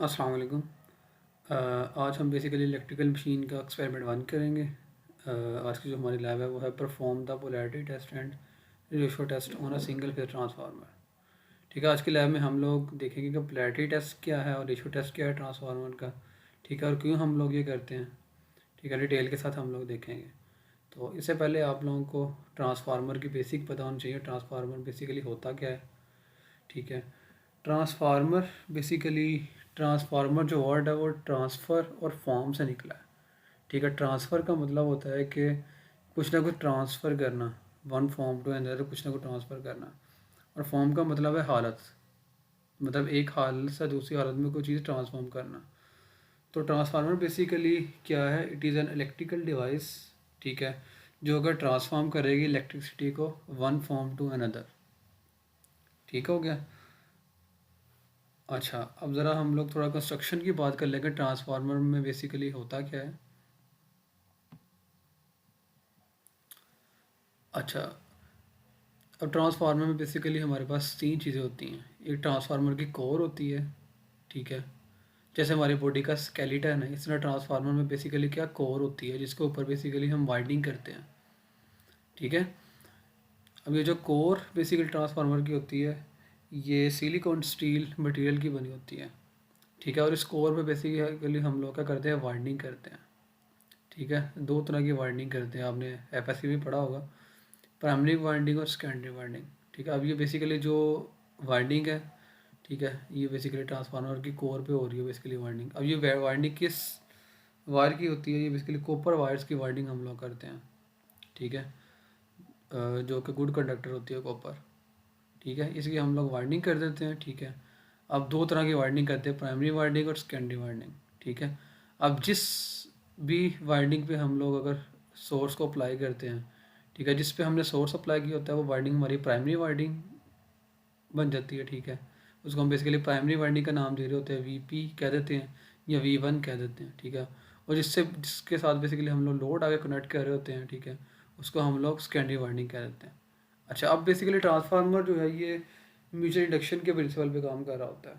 अस्सलाम वालेकुम। आज हम बेसिकली इलेक्ट्रिकल मशीन का एक्सपेरिमेंट 1 करेंगे। आज की जो हमारी लैब है वो है perform the polarity test and ratio test on a single phase transformer. ठीक है, आज की लैब में हम लोग देखेंगे कि पोलैरिटी टेस्ट क्या है और रेशो टेस्ट क्या है ट्रांसफार्मर का। ठीक है, और क्यों हम लोग ये करते हैं। ठीक है, डिटेल के साथ हम लोग देखेंगे। तो इससे पहले आप लोगों को ट्रांसफार्मर की बेसिक पता होनी चाहिए। ट्रांसफार्मर बेसिकली होता क्या है। ठीक है, ट्रांसफार्मर बेसिकली ट्रांसफार्मर जो वर्ड है वो ट्रांसफ़र और फॉर्म से निकला है। ठीक है, ट्रांसफ़र का मतलब होता है कि कुछ ना कुछ ट्रांसफ़र करना, वन फॉर्म टू अनदर कुछ ना कुछ ट्रांसफ़र करना। और फॉर्म का मतलब है हालत, मतलब एक हालत से दूसरी हालत में कोई चीज़ ट्रांसफॉर्म करना। तो ट्रांसफार्मर बेसिकली क्या है, it is an electrical device. ठीक है, जो अगर ट्रांसफॉर्म करेगी इलेक्ट्रिसिटी को वन फॉर्म टू अनदर। ठीक हो गया। अच्छा, अब ज़रा हम लोग थोड़ा कंस्ट्रक्शन की बात कर लेंगे। ट्रांसफार्मर में बेसिकली होता क्या है। अच्छा, अब ट्रांसफार्मर में बेसिकली हमारे पास तीन चीज़ें होती हैं। एक ट्रांसफार्मर की कोर होती है। ठीक है, जैसे हमारी बॉडी का स्केलेटन है, इस तरह ट्रांसफार्मर में बेसिकली क्या कोर होती है जिसके ऊपर बेसिकली हम वाइंडिंग करते हैं। ठीक है, अब ये जो कोर बेसिकली ट्रांसफार्मर की होती है, ये सिलिकॉन स्टील मटेरियल की बनी होती है। ठीक है, और इस कोर पे बेसिकली हम लोग क्या करते हैं, वाइंडिंग करते हैं। ठीक है, दो तरह की वाइंडिंग करते हैं, आपने एफएससी भी पढ़ा होगा, प्राइमरी वाइंडिंग और सेकेंडरी वाइंडिंग। ठीक है, अब ये बेसिकली जो वाइंडिंग है, ठीक है, ये बेसिकली ट्रांसफार्मर की कोर पे हो रही है बेसिकली वाइंडिंग। अब ये वाइंडिंग किस वायर की होती है, ये बेसिकली कॉपर वायर्स की वाइंडिंग हम लोग करते हैं। ठीक है, जो कि गुड कंडक्टर होती है कॉपर। ठीक है, इसकी हम लोग वाइंडिंग कर देते हैं। ठीक है, अब दो तरह की वाइंडिंग करते हैं, प्राइमरी वाइंडिंग और सेकेंडरी वाइंडिंग। ठीक है, अब जिस भी वाइंडिंग पे हम लोग अगर सोर्स को अप्लाई करते हैं, ठीक है, जिस पे हमने सोर्स अप्लाई किया होता है वो वाइंडिंग हमारी प्राइमरी वाइंडिंग बन जाती है। ठीक है, उसको हम बेसिकली प्राइमरी वाइंडिंग का नाम दे रहे होते हैं, वीपी कह देते हैं या वी1 कह देते हैं। ठीक है, और जिसके साथ बेसिकली हम लोग लोड आगे कनेक्ट कर रहे होते हैं, ठीक है, उसको हम लोग सेकेंडरी वाइंडिंग कह देते हैं। अच्छा, अब बेसिकली ट्रांसफार्मर जो है ये म्यूचुअल इंडक्शन के प्रिंसिपल पे काम कर रहा होता है।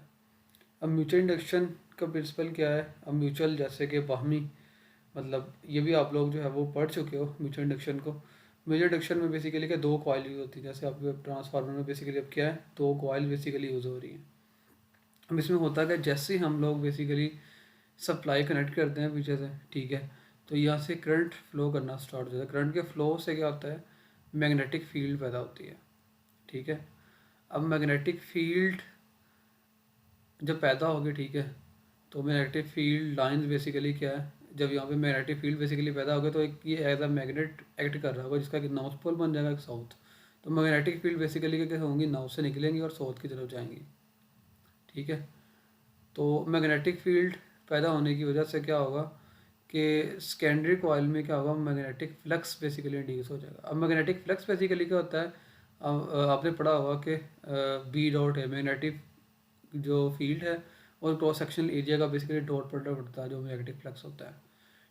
अब म्यूचुअल इंडक्शन का प्रिंसिपल क्या है। अब म्यूचुअल जैसे कि बाहमी, मतलब ये भी आप लोग जो है वो पढ़ चुके हो म्यूचुअल इंडक्शन को। म्यूचुअल इंडक्शन में बेसिकली क्या, दो कॉइल यूज़ होती है। जैसे आपके ट्रांसफार्मर में बेसिकली अब क्या है, दो कॉइल बेसिकली यूज़ हो रही है। अब इसमें होता है कि जैसे ही हम लोग बेसिकली सप्लाई कनेक्ट करते हैं पीछे से, ठीक है, तो यहाँ से करंट फ्लो करना स्टार्ट हो जाता है। करंट के फ्लो से क्या होता है, मैग्नेटिक फील्ड पैदा होती है। ठीक है, अब मैग्नेटिक फील्ड जब पैदा होगी, ठीक है, तो मैग्नेटिक फील्ड लाइंस बेसिकली क्या है, जब यहाँ पे मैग्नेटिक फील्ड बेसिकली पैदा होगा तो एक ये एज अ मैग्नेट एक्ट कर रहा होगा जिसका एक नॉर्थ पोल बन जाएगा, एक साउथ। तो मैग्नेटिक फील्ड बेसिकली क्या होंगी, नॉर्थ से निकलेंगी और साउथ की तरफ जाएंगी। ठीक है, तो मैग्नेटिक फील्ड पैदा होने की वजह से क्या होगा कि सेकेंडरी कॉइल में क्या होगा, मैग्नेटिक फ्लक्स बेसिकली इंड्यूस हो जाएगा। अब मैग्नेटिक फ्लक्स बेसिकली क्या होता है, आपने पढ़ा होगा कि बी डॉट है मैग्नेटिक जो फील्ड है और क्रॉस सेक्शनल एरिया का बेसिकली डॉट प्रोडक्ट होता है जो मैग्नेटिक फ्लक्स होता है।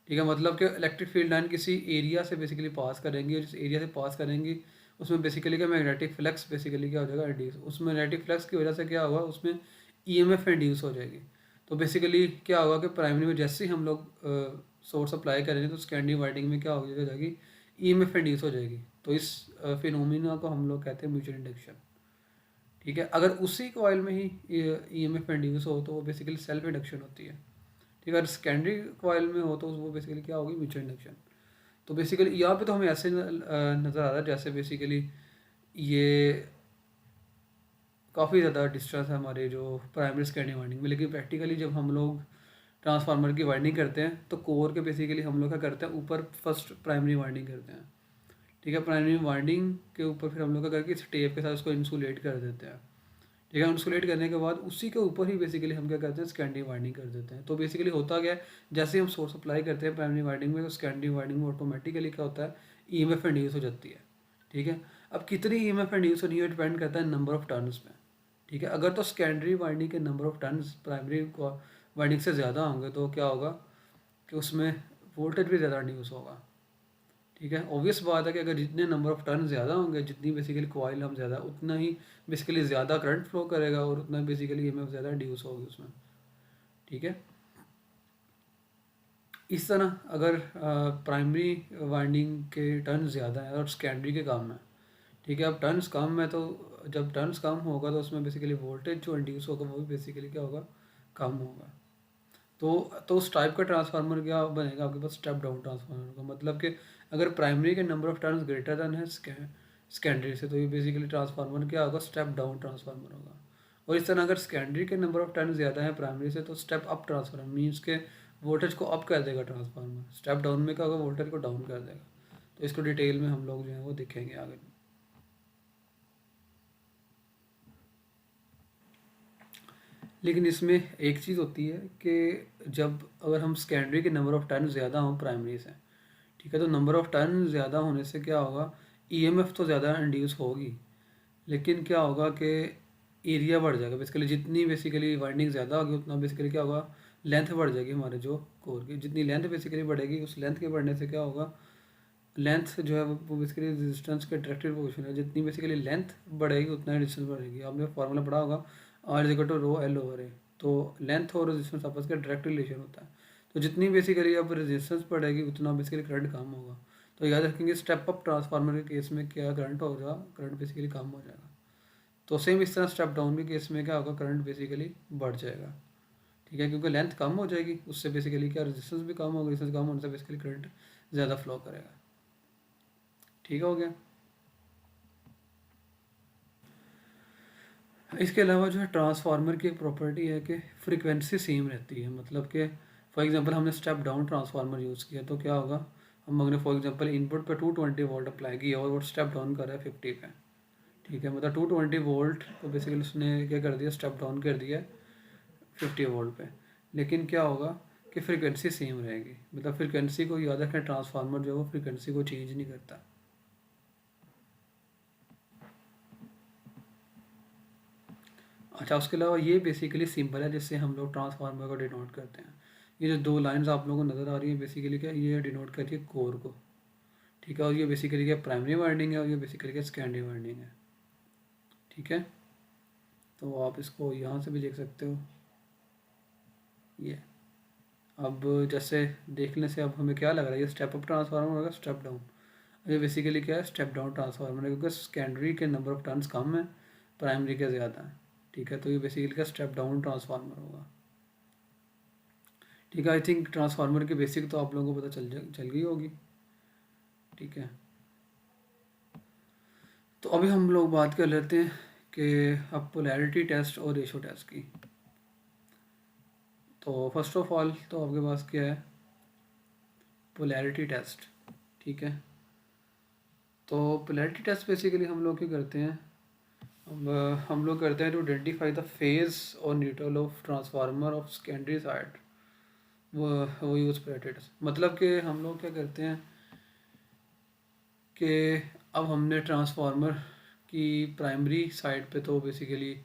ठीक है, मतलब कि इलेक्ट्रिक फील्ड लाइन किसी एरिया से बेसिकली पास करेंगी और जिस एरिया से पास करेंगी उसमें बेसिकली क्या, मैग्नेटिक फ्लक्स बेसिकली क्या हो जाएगा, इंड्यूस। उस मैग्नेटिक फ्लक्स की वजह से क्या होगा, उसमें ईएमएफ इंड्यूस हो जाएगी। तो बेसिकली क्या होगा कि प्राइमरी में जैसे ही हम लोग सोर्स अप्लाई करेंगे तो सेकेंडरी वाइंडिंग में क्या हो जाएगी, ईएमएफ इंड्यूस हो जाएगी। तो इस फिनोमिना को हम लोग कहते हैं म्यूचुअल इंडक्शन। ठीक है, अगर उसी कॉइल में ही ईएमएफ इंड्यूस हो तो वो बेसिकली सेल्फ इंडक्शन होती है। ठीक है, अगर सेकेंडरी कॉइल में हो तो वो बेसिकली क्या होगी, म्यूचुअल इंडक्शन। तो बेसिकली यहाँ पे तो हमें ऐसे नज़र आ रहा है जैसे बेसिकली ये काफ़ी ज़्यादा डिस्टेंस है हमारे जो प्राइमरी सेकेंडरी वाइंडिंग में, लेकिन प्रैक्टिकली जब हम लोग ट्रांसफार्मर की वाइंडिंग करते हैं तो कोर के बेसिकली हम लोग क्या करते हैं, ऊपर फर्स्ट प्राइमरी वाइंडिंग करते हैं। ठीक है, प्राइमरी वाइंडिंग के ऊपर फिर हम लोग क्या करके इस टेप के साथ उसको इंसुलेट कर देते हैं। ठीक है, इंसुलेट करने के बाद उसी के ऊपर ही बेसिकली हम क्या करते हैं, सेकेंडरी वाइंडिंग कर देते हैं। तो बेसिकली होता क्या है, जैसे ही हम सोर्स अप्लाई करते हैं प्राइमरी वाइंडिंग में तो सेकेंडरी वाइंडिंग में ऑटोमेटिकली क्या होता है, ईएमएफ इंड्यूस हो जाती है। ठीक है, अब कितनी ईएमएफ इंड्यूस हो रही है डिपेंड करता है नंबर ऑफ टर्न्स पे। ठीक है, अगर तो सेकेंडरी वाइंडिंग के number of turns primary winding से ज़्यादा होंगे तो क्या होगा कि उसमें वोल्टेज भी ज़्यादा इंड्यूस होगा। ठीक है, ऑब्वियस बात है कि अगर जितने नंबर ऑफ टर्न ज़्यादा होंगे, जितनी बेसिकली कॉइल हम ज़्यादा, उतना ही बेसिकली ज़्यादा करंट फ्लो करेगा और उतना बेसिकली ईएमएफ ज़्यादा इंड्यूस होगी उसमें। ठीक है। इस तरह अगर प्राइमरी वाइंडिंग के टर्न ज़्यादा है और सेकेंडरी के कम है, ठीक है, अब टर्न्स कम है तो जब टर्न्स कम होगा तो उसमें बेसिकली वोल्टेज जो इंड्यूस होगा वो भी बेसिकली क्या होगा, कम होगा। तो उस टाइप का ट्रांसफार्मर क्या बनेगा आपके पास, स्टेप डाउन ट्रांसफार्मर का मतलब कि अगर प्राइमरी के number of turns greater than है सेकेंडरी से, तो ये बेसिकली ट्रांसफार्मर क्या होगा, स्टेप डाउन ट्रांसफार्मर होगा। और इस तरह अगर सेकेंडरी के नंबर ऑफ टर्न ज़्यादा है प्राइमरी से, तो स्टेप अप ट्रांसफार्मर मीन्स के वोल्टेज को अप कर देगा ट्रांसफार्मर। स्टेप डाउन में क्या होगा, वोल्टेज को डाउन कर देगा। तो इसको डिटेल में हम लोग जो है वो देखेंगे आगे। लेकिन इसमें एक चीज़ होती है कि जब अगर हम सेकेंडरी के नंबर ऑफ टर्न ज़्यादा हों प्राइमरी से, ठीक है, तो नंबर ऑफ टर्न ज़्यादा होने से क्या होगा, ईएमएफ तो ज़्यादा इंड्यूस होगी, लेकिन क्या होगा कि एरिया बढ़ जाएगा। बेसिकली जितनी बेसिकली वाइंडिंग ज़्यादा होगी उतना बेसिकली क्या होगा, लेंथ बढ़ जाएगी हमारे जो कोर की। जितनी लेंथ बेसिकली बढ़ेगी, उस लेंथ के बढ़ने से क्या होगा, लेंथ जो है वो बेसिकली रेजिस्टेंस के डायरेक्टेड प्रोपोर्शन है। जितनी बेसिकली लेंथ बढ़ेगी उतना ही रेजिस्टेंस बढ़ेगी। आपने फार्मूला पढ़ा होगा, R is equal to rho L over A. तो लेंथ और रेजिस्टेंस आपस का डायरेक्ट रिलेशन होता है। तो जितनी बेसिकली अब रेजिस्टेंस बढ़ेगी उतना बेसिकली करंट कम होगा। तो याद रखेंगे स्टेप अप ट्रांसफार्मर के केस में क्या करंट होगा, करंट बेसिकली कम हो जाएगा। तो सेम इस तरह स्टेप डाउन के केस में क्या होगा, करंट बेसिकली बढ़ जाएगा, ठीक है, क्योंकि लेंथ कम हो जाएगी, उससे बेसिकली क्या रेजिस्टेंस भी कम होगा, रेजिस्टेंस कम होने से बेसिकली करंट ज़्यादा फ्लो करेगा। ठीक हो गया। इसके अलावा जो है ट्रांसफार्मर की एक प्रॉपर्टी है कि फ्रीक्वेंसी सेम रहती है। मतलब कि फॉर एग्जांपल हमने स्टेप डाउन ट्रांसफार्मर यूज़ किया तो क्या होगा, हम अगर फॉर एग्जांपल इनपुट पे 220 वोल्ट अप्लाई किया और वो स्टेप डाउन कर रहा है 50 पे, ठीक है, मतलब 220 वोल्ट को बेसिकली उसने क्या कर दिया, स्टेप डाउन कर दिया 50 वोल्ट पे। लेकिन क्या होगा कि फ्रीक्वेंसी सेम रहेगी। मतलब फ्रीक्वेंसी को याद रखें, ट्रांसफार्मर जो है वो फ्रीक्वेंसी को चेंज नहीं करता। अच्छा, उसके अलावा ये बेसिकली सिंबल है जिससे हम लोग ट्रांसफार्मर को डिनोट करते हैं। ये जो दो लाइंस आप लोगों को नज़र आ रही है बेसिकली क्या, ये डिनोट करती है कोर को, ठीक है, और ये बेसिकली क्या प्राइमरी वाइंडिंग है और ये बेसिकली क्या सेकेंडरी वाइंडिंग है, ठीक है। तो आप इसको यहाँ से भी देख सकते हो ये। अब जैसे देखने से अब हमें क्या लग रहा है, ये स्टेप अप ट्रांसफार्मर होगा, स्टेप डाउन। ये बेसिकली क्या है, स्टेप डाउन ट्रांसफार्मर है, क्योंकि सेकेंडरी के नंबर ऑफ टर्न्स कम है, प्राइमरी के ज़्यादा है, ठीक है। तो ये बेसिकली क्या स्टेप डाउन ट्रांसफार्मर होगा, ठीक है। आई थिंक ट्रांसफार्मर की बेसिक तो आप लोगों को पता चल गई होगी, ठीक है। तो अभी हम लोग बात कर लेते हैं कि अब पोलैरिटी टेस्ट और रेशो टेस्ट की। तो फर्स्ट ऑफ ऑल तो आपके पास क्या है, पोलैरिटी टेस्ट, ठीक है। तो पोलैरिटी टेस्ट बेसिकली हम लोग क्या करते हैं, हम लोग करते हैं टू आइडेंटिफाई द फेज और neutral of transformer of secondary side, वो यूज़ पोलैरिटी टेस्ट। मतलब कि हम लोग क्या करते हैं कि अब हमने ट्रांसफार्मर की प्राइमरी साइड पे तो बेसिकली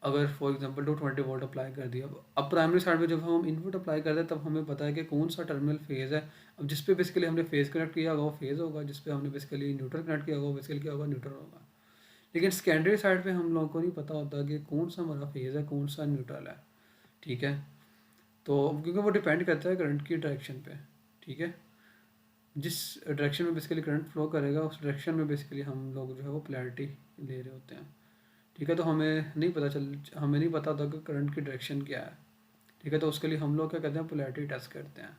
अगर फॉर एग्जांपल 220 वोल्ट अप्लाई कर दिया, अब प्राइमरी साइड पे जब हम इनपुट अप्लाई करते हैं तब हमें पता है कि कौन सा टर्मिनल फेज़ है। अब जिस पे बेसिकली हमने फेज़ कनेक्ट किया होगा वो फेज़ होगा, जिस पे हमने बेसिकली न्यूट्रल कनेक्ट किया होगा वो बेसिकली क्या होगा, न्यूट्रल होगा। लेकिन सेकेंडरी साइड पे हम लोगों को नहीं पता होता कि कौन सा हमारा फेज़ है, कौन सा न्यूट्रल है, ठीक है। तो क्योंकि वो डिपेंड करता है करंट की डायरेक्शन पे, ठीक है। जिस डायरेक्शन में बेसिकली करंट फ्लो करेगा उस डायरेक्शन में बेसिकली हम लोग जो है वो पोलैरिटी ले रहे होते हैं, ठीक है। तो हमें नहीं पता होता कि करंट की डायरेक्शन क्या है, ठीक है। तो उसके लिए हम लोग क्या करते हैं, पोलैरिटी टेस्ट करते हैं।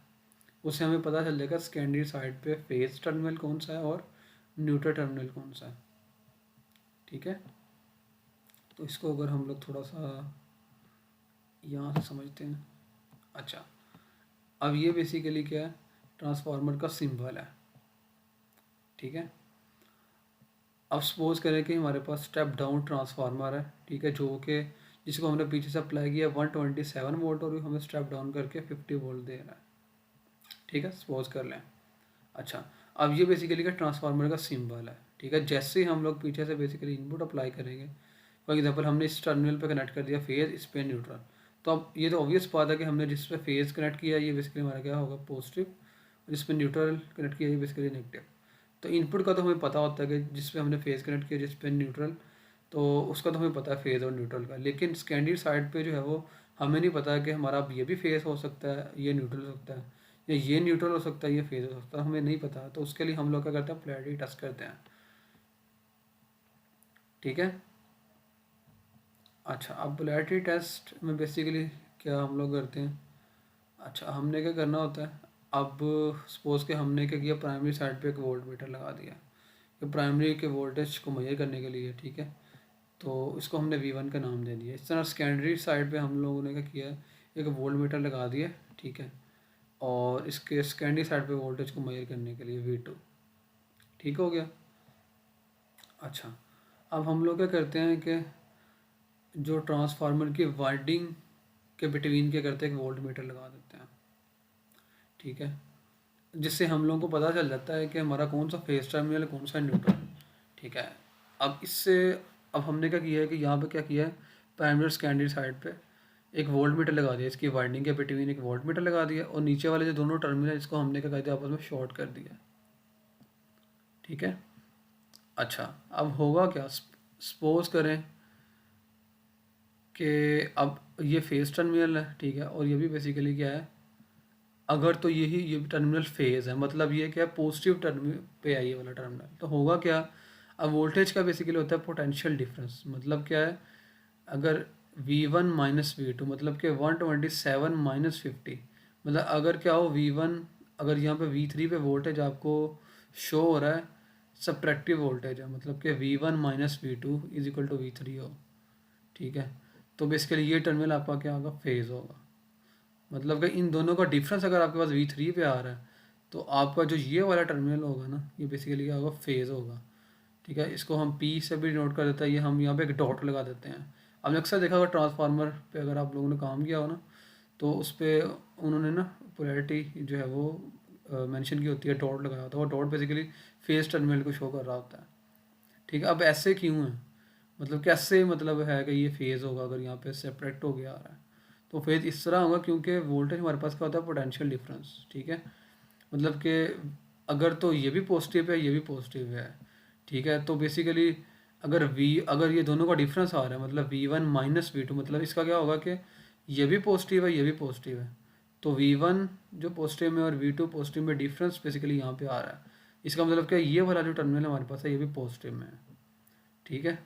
उससे हमें पता चल जाएगा सेकेंडरी साइड पे फेज टर्मिनल कौन सा है और न्यूट्रल टर्मिनल कौन सा है, ठीक है। तो इसको अगर हम लोग थोड़ा सा यहाँ से समझते हैं। अच्छा, अब ये बेसिकली क्या है, ट्रांसफार्मर का सिंबल है, ठीक है। अब सपोज करें कि हमारे पास स्टेप डाउन ट्रांसफार्मर है, ठीक है, जो कि जिसको हमने पीछे से अप्लाई किया 127 वोल्ट और हमें स्टेप डाउन करके 50 वोल्ट दे रहा है, ठीक है, सपोज कर लें। अच्छा, अब ये बेसिकली का ट्रांसफार्मर का सिंबल है, ठीक है। जैसे ही हम लोग पीछे से बेसिकली इनपुट अप्लाई करेंगे, फॉर एग्जांपल हमने इस टर्मिनल पे कनेक्ट कर दिया फेज, इस पे न्यूट्रल, तो अब ये तो ऑब्वियस बात है कि हमने जिस पे फेज कनेक्ट किया ये बेसिकली हमारा क्या होगा, पॉजिटिव, और जिस पे न्यूट्रल कनेक्ट किया ये बेसिकली नेगेटिव। तो इनपुट का तो हमें पता होता है कि जिस पे हमने फेज कनेक्ट किया, जिस पे न्यूट्रल, तो उसका तो हमें पता है फेज और न्यूट्रल का। लेकिन सेकेंडरी साइड पे जो है वो हमें नहीं पता कि हमारा अब ये भी फेस हो सकता है, ये न्यूट्रल हो सकता है, या ये न्यूट्रल हो सकता है, ये फेस हो सकता है, हमें नहीं पता। तो उसके लिए हम लोग क्या करते हैं, पोलैरिटी टेस्ट करते हैं। ठीक है। अच्छा, अब पोलैरिटी टेस्ट में बेसिकली क्या हम लोग करते हैं, अच्छा हमने क्या करना होता है, अब सपोज़ कि हमने क्या किया, प्राइमरी साइड पे एक वोल्ट मीटर लगा दिया, ये प्राइमरी के वोल्टेज को मेजर करने के लिए। ठीक है, तो इसको हमने V1 का नाम दे दिया। इस तरह सेकेंडरी साइड पे हम लोगों ने क्या किया है, एक वोल्ट मीटर लगा दिया। ठीक है, और इसके सेकेंडरी साइड पे वोल्टेज को मेजर करने के लिए V2। ठीक हो गया। अच्छा, अब हम लोग क्या करते हैं कि जो ट्रांसफार्मर की वाइंडिंग के बिटवीन क्या करते हैं, एक वोल्ट मीटर लगा देते हैं। ठीक है, जिससे हम लोगों को पता चल जाता है कि हमारा कौन सा फेस टर्मिनल है, कौन सा न्यूट्रल। ठीक है, अब इससे अब हमने क्या किया है कि यहाँ पे क्या किया है, प्राइमरी सेकेंडरी साइड पे एक वोल्ट मीटर लगा दिया, इसकी वाइंडिंग के बिटवीन एक वोल्ट मीटर लगा दिया, और नीचे वाले जो दोनों टर्मिनल है इसको हमने क्या कर दिया, आपस में शॉर्ट कर दिया। ठीक है। अच्छा, अब होगा क्या, सपोज करें कि अब ये फेस टर्मिनल है। ठीक है, और ये भी बेसिकली क्या है, अगर तो ये टर्मिनल फेज है, मतलब ये क्या है, पॉजिटिव टर्मिनल पे है ये वाला टर्मिनल, तो होगा क्या, अब वोल्टेज का बेसिकली होता है पोटेंशियल डिफरेंस। मतलब क्या है, अगर V1 माइनस V2 मतलब कि 127 माइनस 50, मतलब अगर क्या हो V1, अगर यहाँ पे V3 पे वोल्टेज आपको शो हो रहा है, सब्ट्रैक्टिव वोल्टेज है, मतलब कि V1 minus V2 is equal to V3 हो। ठीक है, तो बेसिकली ये टर्मिनल आपका क्या होगा, फेज होगा। मतलब कि इन दोनों का डिफरेंस अगर आपके पास V3 पे आ रहा है, तो आपका जो ये वाला टर्मिनल होगा ना, ये बेसिकली क्या होगा, फेज होगा। ठीक है, इसको हम P से भी नोट कर देते हैं, ये हम यहाँ पे एक डॉट लगा देते हैं। आपने अक्सर देखा होगा ट्रांसफार्मर पे, अगर आप लोगों ने काम किया हो ना, तो उस पर उन्होंने ना पोलैरिटी जो है वो मेंशन की होती है, डॉट लगाया होता है, वो डॉट बेसिकली फेज टर्मिनल को शो कर रहा होता है। ठीक है, अब ऐसे क्यों है, मतलब कैसे मतलब है कि ये फेज़ होगा, अगर यहाँ पे सेपरेट हो गया आ रहा है, तो फेज़ इस तरह होगा क्योंकि वोल्टेज हमारे पास क्या होता है, पोटेंशियल डिफरेंस। ठीक है, मतलब कि अगर तो ये भी पॉजिटिव है, ये भी पॉजिटिव है। ठीक है, तो बेसिकली अगर ये दोनों का डिफरेंस आ रहा है, मतलब V1 माइनस V2, मतलब इसका क्या होगा कि ये भी पॉजिटिव है, ये भी पॉजिटिव है, तो V1 जो पॉजिटिव में और V2 पॉजिटिव में डिफरेंस बेसिकली यहाँ पे आ रहा है। इसका मतलब क्या, ये वाला जो टर्मिनल हमारे पास है, ये भी पॉजिटिव में है। ठीक है,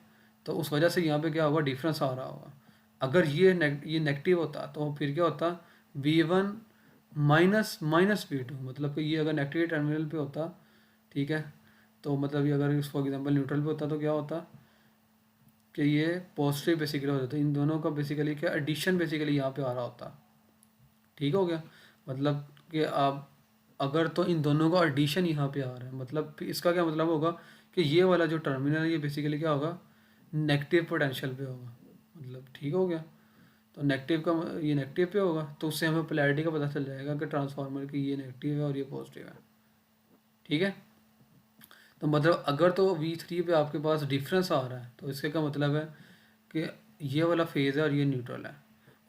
तो उस वजह से यहाँ पे क्या होगा, डिफरेंस आ रहा होगा। अगर ये नेगेटिव होता तो फिर क्या होता, V1 माइनस माइनस V2, मतलब कि ये अगर नेगेटिव टर्मिनल पे होता। ठीक है, तो मतलब ये अगर फॉर एग्जांपल न्यूट्रल पे होता, तो क्या होता कि ये पॉजिटिव बेसिकली हो जाता, इन दोनों का बेसिकली क्या एडिशन बेसिकली यहाँ पे आ रहा होता। ठीक हो गया, मतलब कि आप अगर तो इन दोनों का एडिशन यहाँ पे आ रहा है, मतलब फिर इसका क्या मतलब होगा कि ये वाला जो टर्मिनल है, ये बेसिकली क्या होगा, नेगेटिव पोटेंशियल पे होगा। मतलब ठीक हो गया, तो नेगेटिव का ये नेगेटिव पे होगा, तो उससे हमें पोलैरिटी का पता चल जाएगा कि ट्रांसफार्मर की ये नेगेटिव है और ये पॉजिटिव है। ठीक है, तो मतलब अगर तो V3 पे आपके पास डिफरेंस आ रहा है, तो इसके का मतलब है कि ये वाला फेज़ है और ये न्यूट्रल है।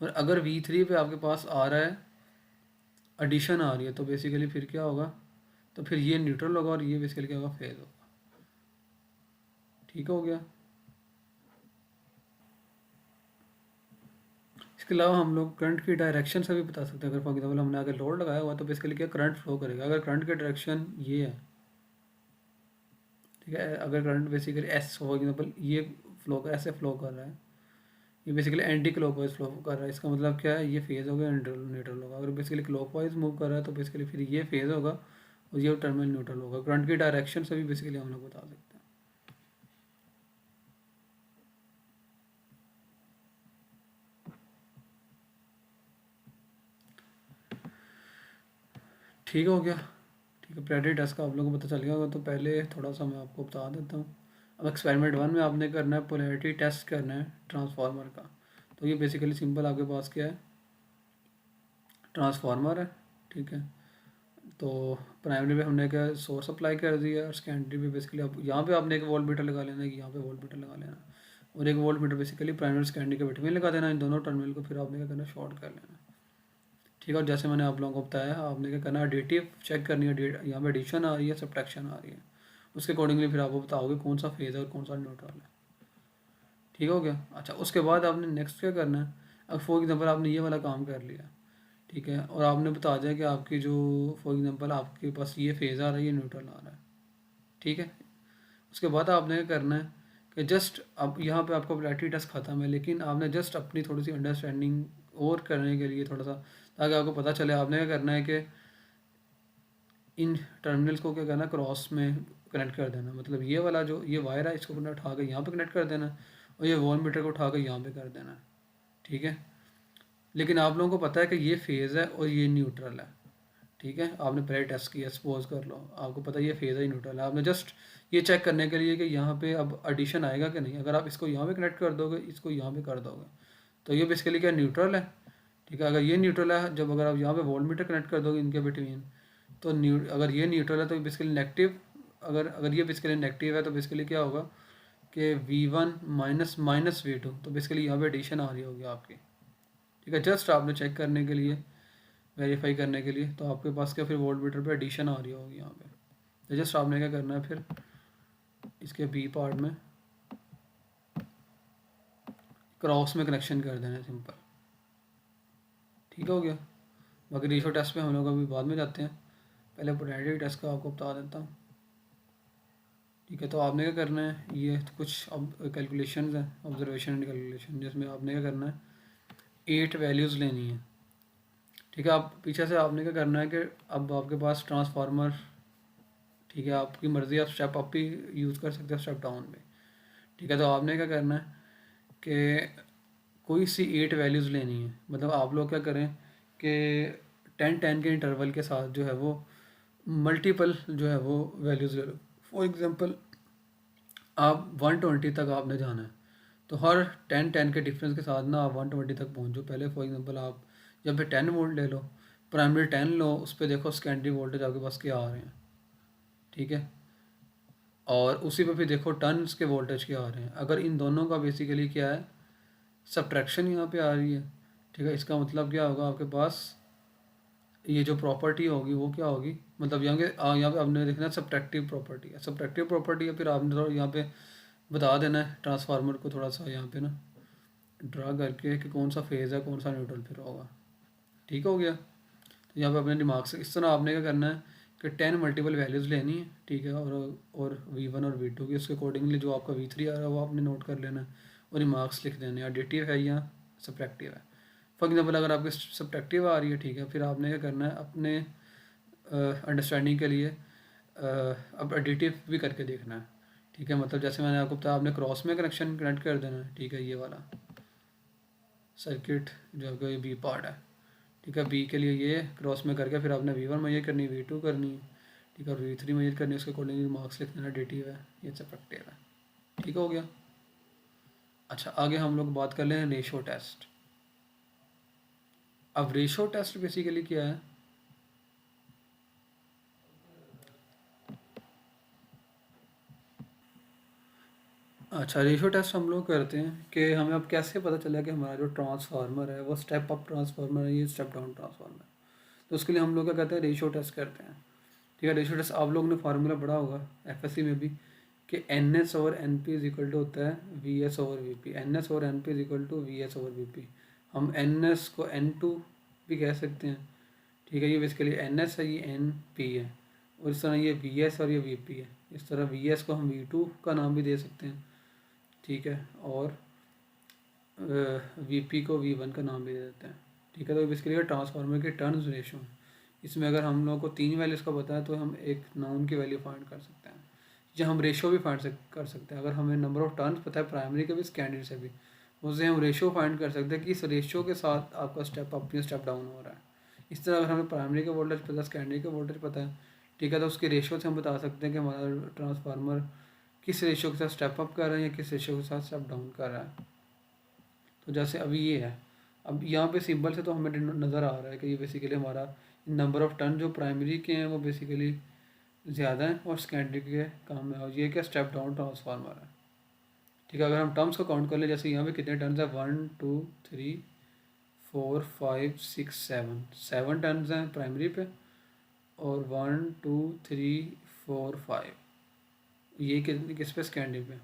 और अगर V3 पे आपके पास आ रहा है, एडिशन आ रही है, तो बेसिकली फिर क्या होगा, तो फिर ये न्यूट्रल होगा और ये बेसिकली क्या होगा, फेज़ होगा। ठीक हो गया। इसके अलावा हम लोग करंट की डायरेक्शन से भी बता सकते हैं। अगर फॉर एग्जाम्पल हमने आगे लोड लगाया हुआ, तो बेसिकली क्या करंट फ्लो करेगा, अगर करंट की डायरेक्शन ये है। ठीक है, अगर current basically S for example ये फ्लो कर ऐसे फ्लो कर रहा है, ये बेसिकली एंटी क्लॉकवाइज फ्लो कर रहा है, इसका मतलब क्या है, ये फेज़ होगा, न्यूट्रल न्यूट्रल होगा। अगर बेसिकली क्लॉकवाइज मूव कर रहा है, तो बेसिकली फिर ये फेज़ होगा और ये टर्मिनल न्यूट्रल होगा। करंट की डायरेक्शन से भी बेसिकली हम लोग बता सकते हैं। ठीक हो गया। ठीक है, पोलैरिटी टेस्ट का आप लोगों को पता चल गया होगा। तो पहले थोड़ा सा मैं आपको बता देता हूँ। अब एक्सपेरिमेंट 1 में आपने करना है, पोलैरिटी टेस्ट करना है ट्रांसफार्मर का। तो ये बेसिकली सिंपल आपके पास क्या है, ट्रांसफार्मर है। ठीक है, तो प्राइमरी पे हमने क्या सोर्स अप्लाई कर दिया, और सेकेंडरी पे बेसिकली अब यहाँ पे आपने एक वोल्ट मीटर लगा लेना है, कि यहाँ पे वोल्ट मीटर लगा लेना है, और एक volt meter basically primary secondary के बिटवीन लगा देना, इन दोनों टर्मिनल को फिर आपने क्या करना, शॉर्ट कर लेना। ठीक है, और जैसे मैंने आप लोगों को बताया, आपने क्या करना है, एडिटिव चेक करनी है, यहाँ पे एडिशन आ रही है, सब्ट्रैक्शन आ रही है, उसके अकॉर्डिंगली फिर आपको बताओगे कौन सा फेज़ है और कौन सा न्यूट्रल है। ठीक हो गया। अच्छा, उसके बाद आपने नेक्स्ट क्या करना है, अब फॉर एग्जांपल आपने ये वाला काम कर लिया, ठीक है, और आपने बता दिया कि आपकी जो फॉर एग्जांपल आपके पास ये फेज़ आ रहा है, ये न्यूट्रल आ रहा है, ठीक है। उसके बाद आपने क्या करना है कि जस्ट अब यहाँ पे आपका पोलैरिटी टेस्ट ख़त्म है, लेकिन आपने जस्ट अपनी थोड़ी सी अंडरस्टैंडिंग और करने के लिए थोड़ा सा, ताकि आपको पता चले, आपने क्या करना है कि इन टर्मिनल्स को क्या करना है, क्रॉस में कनेक्ट कर देना। मतलब ये वाला जो ये वायर है, इसको अपना उठा के यहाँ पे कनेक्ट कर देना है, और ये वोल्ट मीटर को उठा के यहाँ पे कर देना है, ठीक है। लेकिन आप लोगों को पता है कि ये फेज़ है और ये न्यूट्रल है, ठीक है। आपने पहले टेस्ट किया, सपोज कर लो आपको पता है ये फेज़ है, न्यूट्रल है। आपने जस्ट ये चेक करने के लिए कि यहाँ पे अब एडिशन आएगा कि नहीं। अगर आप इसको यहाँ पे कनेक्ट कर दोगे, इसको यहाँ पे कर दोगे, तो ये बेसिकली क्या न्यूट्रल है, ठीक है। अगर ये न्यूट्रल है, जब अगर आप यहाँ पे वोल्ट मीटर कनेक्ट कर दोगे इनके बिटवीन, तो अगर ये न्यूट्रल है तो बेसिकली नेगेटिव, अगर अगर ये बेसिकली नेगेटिव है तो बेसिकली क्या होगा कि V1 माइनस माइनस V2, तो बेसिकली यहाँ पे एडिशन आ रही होगी आपकी, ठीक है। जस्ट आपने चेक करने के लिए, वेरीफाई करने के लिए, तो आपके पास क्या फिर वोल्ट मीटर पे एडिशन आ रही होगी यहाँ पे। तो जस्ट आपने क्या करना है, फिर इसके बी पार्ट में क्रॉस में कनेक्शन कर देना है, सिंपल, ठीक हो गया। बाकी रेशो टेस्ट पे हम लोग अभी बाद में जाते हैं, पहले पोलैरिटी टेस्ट का आपको बता देता हूँ, ठीक है। तो आपने क्या करना है, ये कुछ अब कैलकुलेशंस हैं, ऑब्जर्वेशन एंड कैलकुलेशन, जिसमें आपने क्या करना है, 8 वैल्यूज़ लेनी है, ठीक है। आप पीछे से आपने क्या करना है कि अब आपके पास ट्रांसफार्मर, ठीक है, आपकी मर्ज़ी, आप स्टेप अप भी यूज़ कर सकते हो, स्टेप डाउन भी, ठीक है। तो आपने क्या करना है कि कोई सी 8 वैल्यूज़ लेनी है। मतलब आप लोग क्या करें कि 10-10 के इंटरवल के साथ जो है वो मल्टीपल जो है वो वैल्यूज़ ले लो। फॉर एग्जांपल आप 120 तक आपने जाना है, तो हर 10-10 के डिफरेंस के साथ ना आप 120 तक पहुँचो। पहले फॉर एग्जांपल आप जब पे 10 वोल्ट ले लो, प्राइमरी 10 लो, उस पर देखो सेकेंडरी वोल्टेज आपके पास क्या आ रहे हैं, ठीक है। और उसी पे फिर देखो टर्न्स के वोल्टेज क्या आ रहे हैं। अगर इन दोनों का बेसिकली क्या है, सब्ट्रैक्शन यहाँ पे आ रही है, ठीक है, इसका मतलब क्या होगा, आपके पास ये जो प्रॉपर्टी होगी वो क्या होगी, मतलब यहाँ पे आपने देखना सब्ट्रैक्टिव प्रॉपर्टी है, सब्ट्रैक्टिव प्रॉपर्टी है। फिर आपने थोड़ा यहाँ पे बता देना है ट्रांसफार्मर को, थोड़ा सा यहाँ पे ना ड्रा करके कि कौन सा फेज़ है, कौन सा न्यूट्रल फिर होगा, ठीक हो गया। तो यहाँ पे अपने दिमाग से इस तरह आपने क्या करना है कि 10 मल्टीपल वैल्यूज़ लेनी है, ठीक है। और V1 और V2 की उसके अकॉर्डिंगली जो आपका V3 आ रहा है वो आपने नोट कर लेना है, और रिमार्क्स लिख देने हैं, एडिटिव है या सब्ट्रैक्टिव है। फॉर एग्जांपल अगर आपकी सब्ट्रैक्टिव आ रही है, ठीक है, फिर आपने क्या करना है अपने अंडरस्टैंडिंग के लिए अब एडिटिव भी करके देखना है, ठीक है। मतलब जैसे मैंने आपको बताया, आपने क्रॉस में कनेक्शन कनेक्ट कर देना है, ठीक है। ये वाला सर्किट जो आपका ये बी पार्ट है, ठीक है, बी के लिए ये क्रॉस में करके फिर आपने V1 मेजर करनी है, V2 करनी है, ठीक है, और V3 मेजर करनी है। उसके अकॉर्डिंग मार्क्स लिख देना, एडिटिव है ये सब्ट्रैक्टिव है, ठीक हो गया। अच्छा, आगे हम लोग बात कर लें रेशो टेस्ट। अब रेशो टेस्ट बेसिकली क्या है, अच्छा, रेशो टेस्ट हम लोग करते हैं कि हमें अब कैसे पता चला कि हमारा जो ट्रांसफार्मर है वो स्टेप अप ट्रांसफार्मर है, ये स्टेप डाउन ट्रांसफार्मर है। तो उसके लिए हम लोग क्या करते हैं, रेशो टेस्ट करते हैं, ठीक है। रेशो टेस्ट आप लोगों ने फार्मूला पढ़ा होगा एफएससी में भी, कि NS over NP is equal to होता है VS over VP। NS over NP is equal to VS over VP। हम NS को N2 भी कह सकते हैं, ठीक है। ये बेसिकली NS है, ये NP है, और इस तरह ये VS और ये VP है। इस तरह VS को हम V2 का नाम भी दे सकते हैं, ठीक है, और VP को V1 का नाम भी दे देते हैं, ठीक है। तो बेसिकली ट्रांसफार्मर के टर्न्स रेशो, इसमें अगर हम लोग को 3 वैल्यूज़ का पता है तो हम एक नाउन की वैल्यू फाइंड कर सकते हैं, या हम रेशो भी फाइंड कर सकते हैं। अगर हमें नंबर ऑफ टर्न्स पता है प्राइमरी के भी सेकेंडरी से भी, उससे हम रेशो फाइंड कर सकते हैं कि इस रेशो के साथ आपका स्टेप अप या स्टेप डाउन हो रहा है। इस तरह अगर हमें प्राइमरी का वोल्टेज पता है, सेकेंडरी का वोल्टेज पता है, ठीक है, तो उसके रेशो से हम बता सकते हैं कि हमारा ट्रांसफार्मर किस रेशो के साथ स्टेप अप कर रहा है या किस रेशो के साथ स्टेप डाउन कर रहा है। तो जैसे अभी ये है, अब यहाँ पे सिंबल से तो हमें नज़र आ रहा है कि ये बेसिकली हमारा नंबर ऑफ टर्न जो प्राइमरी के हैं वो बेसिकली ज़्यादा है और सेकेंडरी के कम है, और ये क्या स्टेप डाउन ट्रांसफार्मर है, ठीक है। अगर हम टर्म्स को काउंट कर ले, जैसे यहाँ पे कितने टर्न्स है, 1 2 3 4 5 6 7, 7 टर्न्स हैं प्राइमरी पे, और 1 2 3 4 5 ये किस पे, सेकेंडरी पे।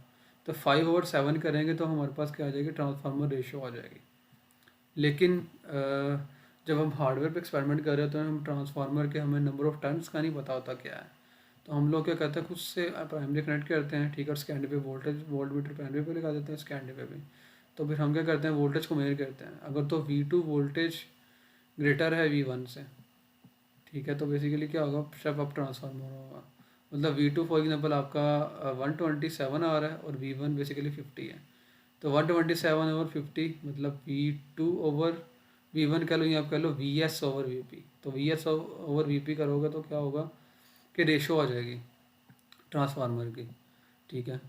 तो 5/7 करेंगे तो हमारे पास क्या आ जाएगी, ट्रांसफार्मर रेशो आ जाएगी, लेकिन जब हम हार्डवेयर पे एक्सपेरिमेंट कर रहे होते हैं हम ट्रांसफार्मर के हमें नंबर ऑफ़ टर्न्स का नहीं पता होता क्या है। तो हम लोग क्या करते हैं खुद से प्राइमरी कनेक्ट करते हैं, ठीक है, और सेकेंडरी पे वोल्टेज वोल्ट मीटर प्राइमरी पे लगा देते हैं, सेकेंडरी पे भी। तो फिर हम क्या करते हैं वोल्टेज को मेजर करते हैं, अगर तो V2 वोल्टेज ग्रेटर है V1 से, ठीक है, तो बेसिकली क्या होगा, स्टेप अप ट्रांसफार्मर होगा। मतलब V2 फॉर एग्जांपल आपका 127 आ रहा है और V1 बेसिकली 50 है। तो 127 ओवर 50 मतलब V2 ओवर V1 कह लो, या आप कह लो VS ओवर VP। तो VS ओवर VP करोगे तो क्या होगा कि रेशो आ जाएगी ट्रांसफार्मर की, ठीक है।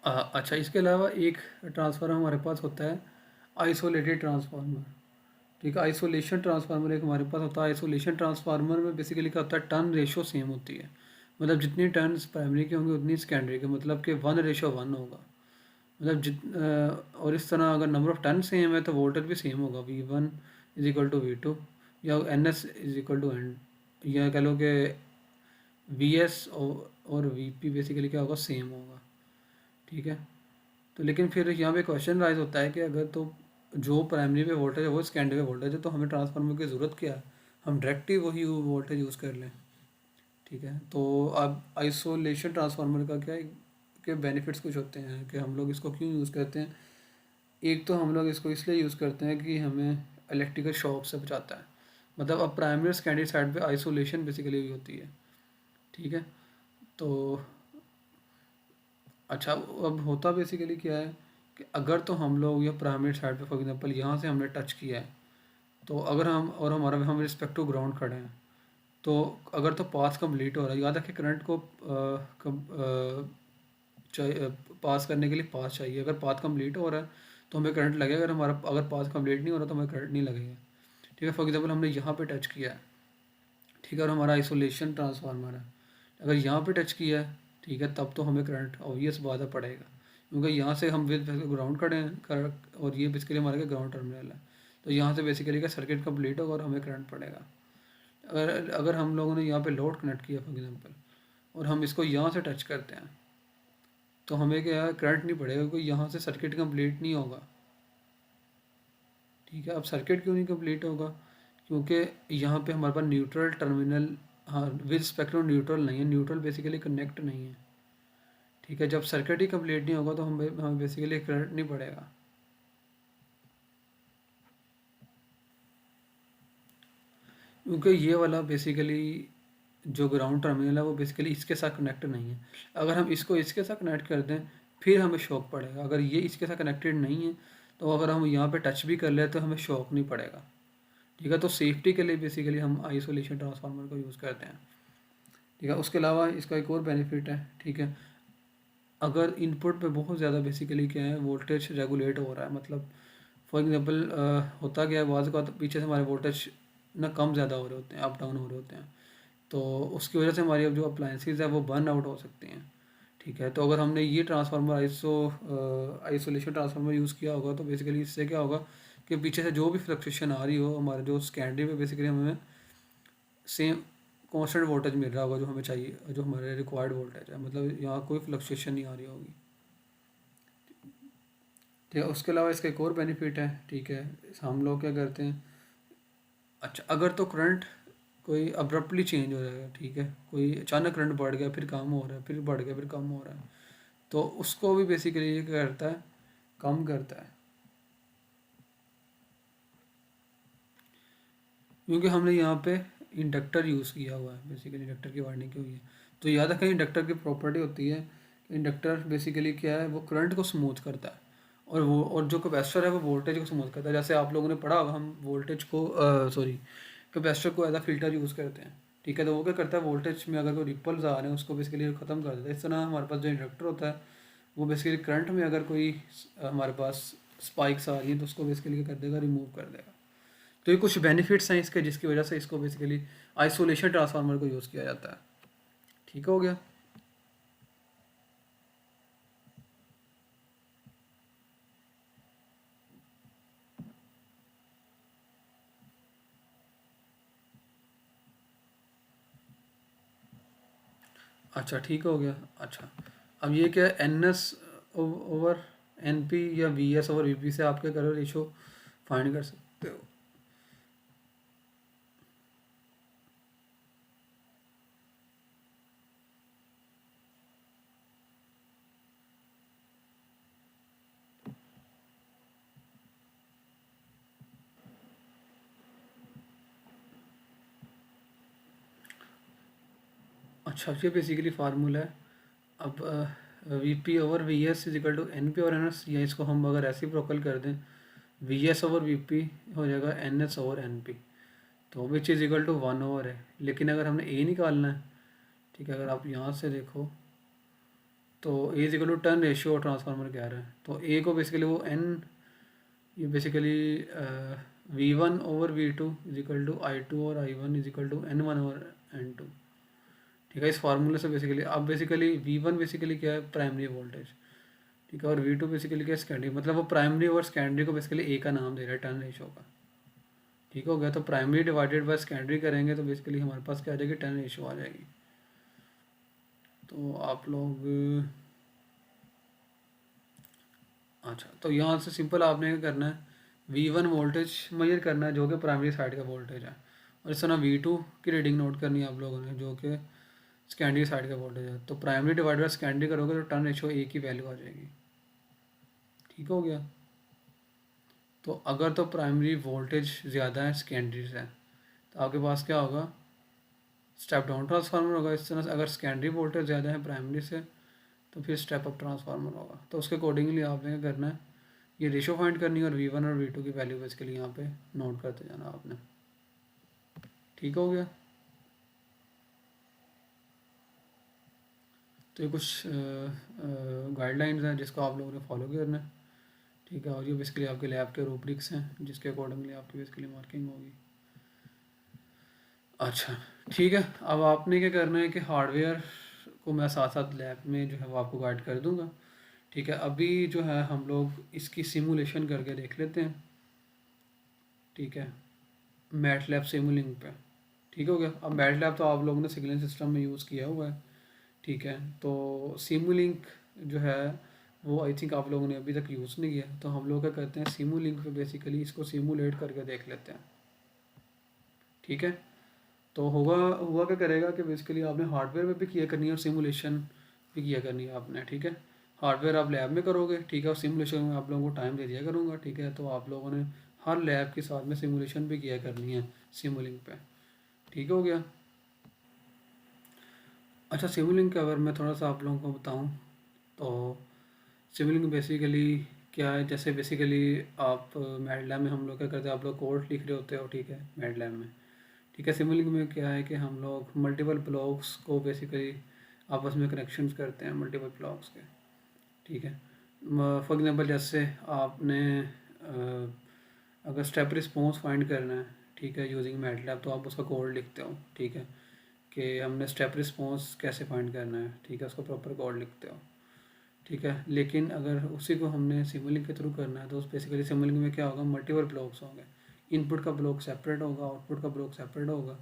अच्छा, इसके अलावा एक ट्रांसफार्मर हमारे पास होता है आइसोलेटेड ट्रांसफार्मर, ठीक है। आइसोलेशन ट्रांसफार्मर एक हमारे पास होता है। आइसोलेशन ट्रांसफार्मर में बेसिकली क्या होता है, टर्न रेशो सेम होती है। मतलब जितनी टर्न्स प्राइमरी के होंगे उतनी सेकेंडरी के, मतलब कि 1:1 होगा। मतलब और इस तरह अगर नंबर ऑफ टर्न सेम है तो वोल्टेज भी सेम होगा, V1 is equal to V2, या NS is equal to N, या कह लो कि VS और VP बेसिकली क्या होगा, सेम होगा, ठीक है। तो लेकिन फिर यहाँ पे क्वेश्चन राइज होता है कि अगर तो जो प्राइमरी पे वोल्टेज है वो सेकेंडरी पे वोल्टेज है, तो हमें ट्रांसफार्मर की ज़रूरत क्या है, हम डायरेक्ट ही वही वोल्टेज यूज़ कर लें, ठीक है। तो अब आइसोलेशन ट्रांसफार्मर का क्या है के बेनिफिट्स कुछ होते हैं कि हम लोग इसको क्यों यूज़ करते हैं। एक तो हम लोग इसको इसलिए यूज़ करते हैं कि हमें इलेक्ट्रिकल शॉक से बचाता है। मतलब अब प्राइमरी और सेकेंडरी साइड पे आइसोलेशन बेसिकली भी होती है, ठीक है। तो अच्छा, अब होता बेसिकली क्या है कि अगर तो हम लोग या प्राइमरी साइड पे फॉर एग्जांपल यहाँ से हमने टच किया है, तो अगर हम रिस्पेक्ट टू ग्राउंड खड़े हैं, तो अगर तो पास कंप्लीट हो रहा है, याद रखें करंट को चाहिए, पास करने के लिए पास चाहिए। अगर पाथ कंप्लीट हो रहा है तो हमें करंट लगेगा, अगर पाथ कंप्लीट नहीं हो रहा तो हमें करंट नहीं लगेगा, ठीक है। फॉर एग्जांपल हमने यहाँ पे टच किया है, ठीक है, और हमारा आइसोलेशन ट्रांसफार्मर है, अगर यहाँ पे टच किया है, ठीक है, तब तो हमें करंट ऑब्वियस बात है पड़ेगा, क्योंकि यहाँ से हम विद ग्राउंड खड़े हैं और ये बेसिकली हमारे ग्राउंड टर्मिनल है। तो यहाँ से बेसिकली का सर्किट कंप्लीट होगा और हमें करंट पड़ेगा। अगर अगर हम लोगों ने यहाँ पे लोड कनेक्ट किया फॉर एग्जांपल, और हम इसको यहाँ से टच करते हैं, तो हमें क्या है, करंट नहीं पड़ेगा क्योंकि यहाँ से सर्किट कंप्लीट नहीं होगा, ठीक है। अब सर्किट क्यों नहीं कंप्लीट होगा, क्योंकि यहाँ पे हमारे पास न्यूट्रल टर्मिनल, हाँ, विद स्पेक्ट्रम न्यूट्रल नहीं है, न्यूट्रल बेसिकली कनेक्ट नहीं है, ठीक है। जब सर्किट ही कंप्लीट नहीं होगा तो हमें बेसिकली करंट नहीं पड़ेगा, क्योंकि ये वाला बेसिकली जो ग्राउंड टर्मिनल है वो बेसिकली इसके साथ कनेक्ट नहीं है। अगर हम इसको इसके साथ कनेक्ट कर दें फिर हमें शॉक पड़ेगा, अगर ये इसके साथ कनेक्टेड नहीं है तो अगर हम यहाँ पे टच भी कर ले तो हमें शॉक नहीं पड़ेगा, ठीक है। तो सेफ्टी के लिए बेसिकली हम आइसोलेशन ट्रांसफार्मर को यूज़ करते हैं, ठीक है। उसके अलावा इसका एक और बेनिफिट है, ठीक है, अगर इनपुट पे बहुत ज़्यादा बेसिकली क्या है वोल्टेज रेगुलेट हो रहा है, मतलब फॉर एग्जांपल होता क्या है, बाज़ का पीछे से हमारे वोल्टेज ना कम ज़्यादा हो रहे होते हैं, अप डाउन हो रहे होते हैं, तो उसकी वजह से हमारी अब जो अप्लाइंसेस है वो बर्न आउट हो सकती हैं, ठीक है। तो अगर हमने ये ट्रांसफार्मर आइसोलेशन ट्रांसफार्मर यूज़ किया होगा तो बेसिकली इससे क्या होगा कि पीछे से जो भी फ्लक्चुएशन आ रही हो हमारे जो सेकेंडरी में बेसिकली हमें सेम कांस्टेंट वोल्टेज मिल रहा होगा जो हमें चाहिए, जो हमारे रिक्वायर्ड वोल्टेज है, मतलब यहाँ कोई फ्लक्चुएशन नहीं आ रही होगी, ठीक है। उसके अलावा इसका एक और बेनिफिट है, ठीक है, हम लोग क्या करते हैं, अच्छा, अगर तो करंट कोई अब्रप्टली चेंज हो जाएगा, ठीक है, कोई अचानक करंट बढ़ गया फिर कम हो रहा है, फिर बढ़ गया फिर कम हो रहा है, तो उसको भी बेसिकली ये क्या करता है, कम करता है, क्योंकि हमने यहाँ पे इंडक्टर यूज़ किया हुआ है, बेसिकली इंडक्टर की वाइंडिंग की हुई है। तो याद रखें इंडक्टर की प्रॉपर्टी होती है, इंडक्टर बेसिकली क्या है, वो करंट को स्मूथ करता है, और जो कैपेसिटर है वो वोल्टेज को स्मूथ करता है। जैसे आप लोगों ने पढ़ा होगा, हम वोल्टेज को सॉरी कैपेसिटर को एज अ फिल्टर यूज़ करते हैं, ठीक है। तो वो क्या करता है, वोल्टेज में अगर कोई रिपल्स आ रहे हैं उसको बेसिकली ख़त्म कर देता है। इस तरह हमारे पास जो इंडक्टर होता है वो बेसिकली करंट में अगर कोई हमारे पास स्पाइक्स आ रही हैं तो उसको बेसिकली क्या कर देगा, रिमूव कर देगा। तो ये कुछ बेनिफिट्स हैं इसके, जिसकी वजह से इसको बेसिकली आइसोलेशन ट्रांसफार्मर को यूज़ किया जाता है, ठीक हो गया। अच्छा, ठीक हो गया। अच्छा, अब ये क्या है, NS ओवर एन पी या we S over V P से आप क्या करो, रेशो फाइंड कर सकते हो। अच्छा, ये बेसिकली फार्मूला है। अब V P over V S is equal to N P और एन एस, या इसको हम अगर ऐसे ही प्रोकल कर दें, V S over V P हो जाएगा N S over N P, तो which is equal to 1 over है। लेकिन अगर हमने ए निकालना है, ठीक है, अगर आप यहाँ से देखो तो A is equal to turn ratio और ट्रांसफार्मर कह रहा है, तो ए को बेसिकली वो एन, ये basically V one over V two is equal to I two और I one is equal to N one over N two. ठीक है, इस फार्मूले से बेसिकली अब बेसिकली वी वन बेसिकली क्या है, प्राइमरी वोल्टेज। ठीक है, और वी टू बेसिकली क्या है, सेकेंडरी। मतलब वो प्राइमरी और सेकेंडरी को बेसिकली ए का नाम दे रहा है टर्न रेशियो का। ठीक हो गया, तो प्राइमरी डिवाइडेड बाय सेकेंडरी करेंगे तो बेसिकली हमारे पास क्या आ जाएगी, टर्न रेशियो आ जाएगी। तो आप लोग, अच्छा, तो यहाँ से सिंपल आपने क्या करना है, वी वन वोल्टेज मेजर करना है जो कि प्राइमरी साइड का वोल्टेज है, और इस तरह वी टू की रीडिंग नोट करनी है आप लोगों ने जो कि सेकेंडरी साइड का वोल्टेज है। तो प्राइमरी डिवाइड बाय सेकेंडरी करोगे तो टर्न रेशियो ए की वैल्यू आ जाएगी। ठीक हो गया। तो अगर तो प्राइमरी वोल्टेज ज़्यादा है सेकेंडरी से, तो आपके पास क्या होगा, स्टेप डाउन ट्रांसफार्मर होगा। इस तरह से अगर सेकेंडरी वोल्टेज ज़्यादा है प्राइमरी से, तो फिर स्टेप अप ट्रांसफार्मर होगा। तो उसके अकॉर्डिंगली आपने क्या करना है, ये रेशो फाइंड करनी है और वी वन और वी टू की वैल्यू बेसिकली यहाँ पे नोट करते जाना आपने। ठीक हो गया। तो ये कुछ गाइडलाइंस हैं जिसको आप लोगों ने फॉलो करना है। ठीक है, और ये बेसिकली आपके लैब के रूब्रिक्स हैं जिसके अकॉर्डिंगली आपकी बेसिकली मार्किंग होगी। अच्छा, ठीक है, अब आपने क्या करना है कि हार्डवेयर को मैं साथ साथ लैब में जो है वो आपको गाइड कर दूंगा। ठीक है, अभी जो है हम लोग इसकी सिमुलेशन करके देख लेते हैं। ठीक है, मैट लैब सिमुलिंक पे। ठीक हो गया। अब मैट लैब तो आप लोगों ने सिग्नल सिस्टम में यूज़ किया हुआ है। ठीक है, तो सिमुलिंक जो है वो आई थिंक आप लोगों ने अभी तक यूज़ नहीं किया, तो हम लोग क्या करते हैं, सिमुलिंक पे बेसिकली इसको सिमुलेट करके देख लेते हैं। ठीक है, तो होगा, हुआ क्या करेगा कि बेसिकली आपने हार्डवेयर में भी किया करनी है और सिमुलेशन भी किया करनी है आपने। ठीक है, हार्डवेयर आप लैब में करोगे, ठीक है, और सिमुलेशन में आप लोगों को टाइम दे दिया करूँगा। ठीक है, तो आप लोगों ने हर लैब के साथ में सिमुलेशन भी किया करनी है सिमुलिंक पे। ठीक हो गया। अच्छा, सिमुलिंक का अगर मैं थोड़ा सा आप लोगों को बताऊँ, तो सिमुलिंक बेसिकली क्या है, जैसे बेसिकली आप मैटलैब में हम लोग क्या करते हैं, आप लोग कोड लिख रहे होते हो। ठीक है, मैटलैब में। ठीक है, सिमुलिंक में क्या है कि हम लोग मल्टीपल ब्लॉक्स को बेसिकली आपस में कनेक्शंस करते हैं मल्टीपल ब्लॉक्स के। ठीक है, फॉर एग्जांपल जैसे आपने अगर स्टेप रिस्पॉन्स फाइंड करना है, ठीक है, यूजिंग मैटलैब, तो आप उसका कोड लिखते हो। ठीक है, कि हमने स्टेप रिस्पॉन्स कैसे फाइंड करना है। ठीक है, उसका प्रॉपर कोड लिखते हो। ठीक है, लेकिन अगर उसी को हमने सिमुलिंक के थ्रू करना है, तो बेसिकली सिमुलिंक में क्या होगा, मल्टीपल ब्लॉक्स होंगे। इनपुट का ब्लॉक सेपरेट होगा, आउटपुट का ब्लॉक सेपरेट होगा।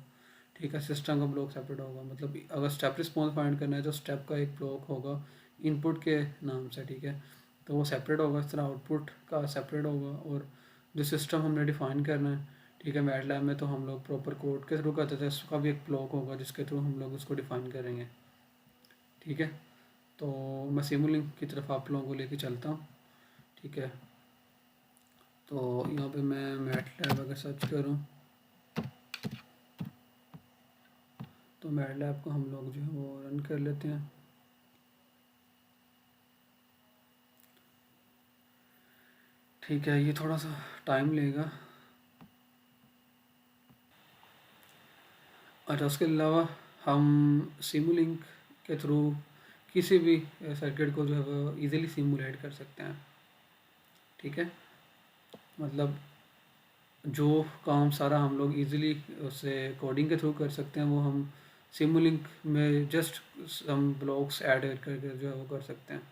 ठीक है, सिस्टम का ब्लॉक सेपरेट होगा। मतलब अगर स्टेप रिस्पॉन्स फाइंड करना है तो स्टेप का एक ब्लॉक होगा इनपुट के नाम से। ठीक है, तो वो सेपरेट होगा। इस तरह आउटपुट का सेपरेट होगा। और जो सिस्टम हमने डिफाइन करना है, ठीक है, मैटलैब में तो हम लोग प्रॉपर कोड के थ्रू करते थे, उसका भी एक ब्लॉक होगा जिसके थ्रू हम लोग उसको डिफाइन करेंगे। ठीक है, तो मैं सिमुलिंक की तरफ आप लोगों को लेके चलता हूँ। ठीक है, तो यहाँ पे मैं मैटलैब अगर सर्च करूँ, तो मैटलैब को हम लोग जो है वो रन कर लेते हैं। ठीक है, ये थोड़ा सा टाइम लेगा। अच्छा, उसके अलावा हम सिमुलिंक के थ्रू किसी भी सर्किट को जो है वो ईज़िली सिमुलेट कर सकते हैं। ठीक है, मतलब जो काम सारा हम लोग इजीली उससे कोडिंग के थ्रू कर सकते हैं, वो हम सिमुलिंक में जस्ट सम ब्लॉक्स ऐड करके जो है वो कर सकते हैं।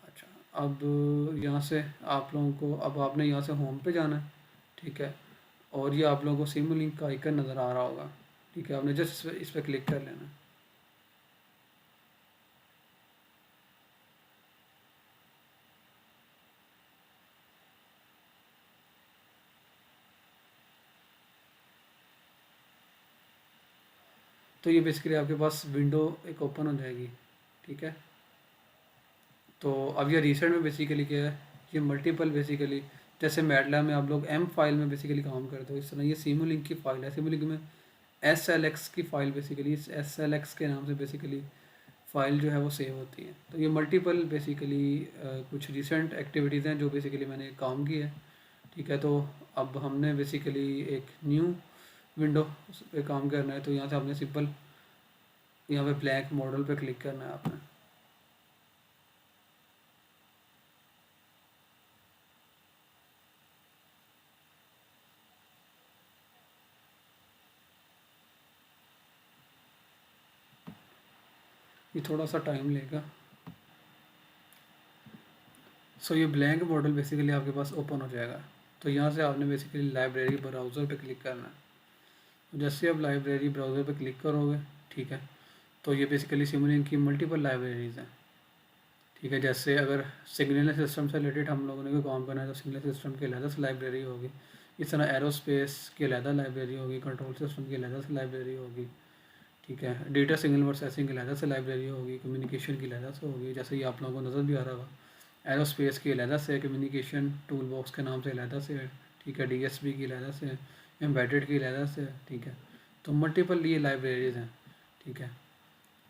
अच्छा, अब यहाँ से आप लोगों को, अब आपने यहाँ से होम पे जाना है। ठीक है, और ये आप लोगों को सिमुलिंक का आइकन नज़र आ रहा होगा। ठीक है, आपने जस्ट इस पर क्लिक कर लेना है। तो ये बेसिकली आपके पास विंडो एक ओपन हो जाएगी, ठीक है। तो अब ये रिसेंट में बेसिकली क्या है, ये मल्टीपल बेसिकली, जैसे मैटलैब में आप लोग एम फाइल में बेसिकली काम करते हो, इस तरह ये सीमुलिंक की फ़ाइल है। सीमुलिंक में एस एल एक्स की फ़ाइल बेसिकली, इस एस एल एक्स के नाम से बेसिकली फ़ाइल जो है वो सेव होती है। तो ये मल्टीपल बेसिकली कुछ रिसेंट एक्टिविटीज़ हैं जो बेसिकली मैंने काम की है, ठीक है। तो अब हमने बेसिकली एक न्यू विंडो पे काम करना है, तो यहाँ से आपने सिंपल यहाँ पे ब्लैक मॉडल पे क्लिक करना है आपने। ये थोड़ा सा टाइम लेगा। सो ये ब्लैंक मॉडल बेसिकली आपके पास ओपन हो जाएगा। तो यहाँ से आपने बेसिकली लाइब्रेरी ब्राउज़र पे क्लिक करना है। तो जैसे आप लाइब्रेरी ब्राउज़र पे क्लिक करोगे, ठीक है, तो ये बेसिकली सिमुलिंक की मल्टीपल लाइब्रेरीज़ हैं, ठीक है। जैसे अगर सिग्नल सिस्टम से रिलेटेड हम लोगों ने कोई काम करना है तो सिग्नल सिस्टम की अलग से लाइब्रेरी होगी। इस तरह एरोस्पेस की अलग लाइब्रेरी होगी, कंट्रोल सिस्टम की अलग से लाइब्रेरी होगी, ठीक है। डेटा सिग्नल प्रोसेसिंग की अलग से लाइब्रेरी होगी, कम्युनिकेशन की अलग से होगी, जैसे ये आप लोगों को नज़र भी आ रहा होगा। एरोस्पेस की अलग से, कम्युनिकेशन टूल बॉक्स के नाम से अलग से है, ठीक है। डीएसपी की अलग से है, एम्बेडेड की अलग से है, ठीक है। तो मल्टीपल ये लाइब्रेरीज़ हैं, ठीक है।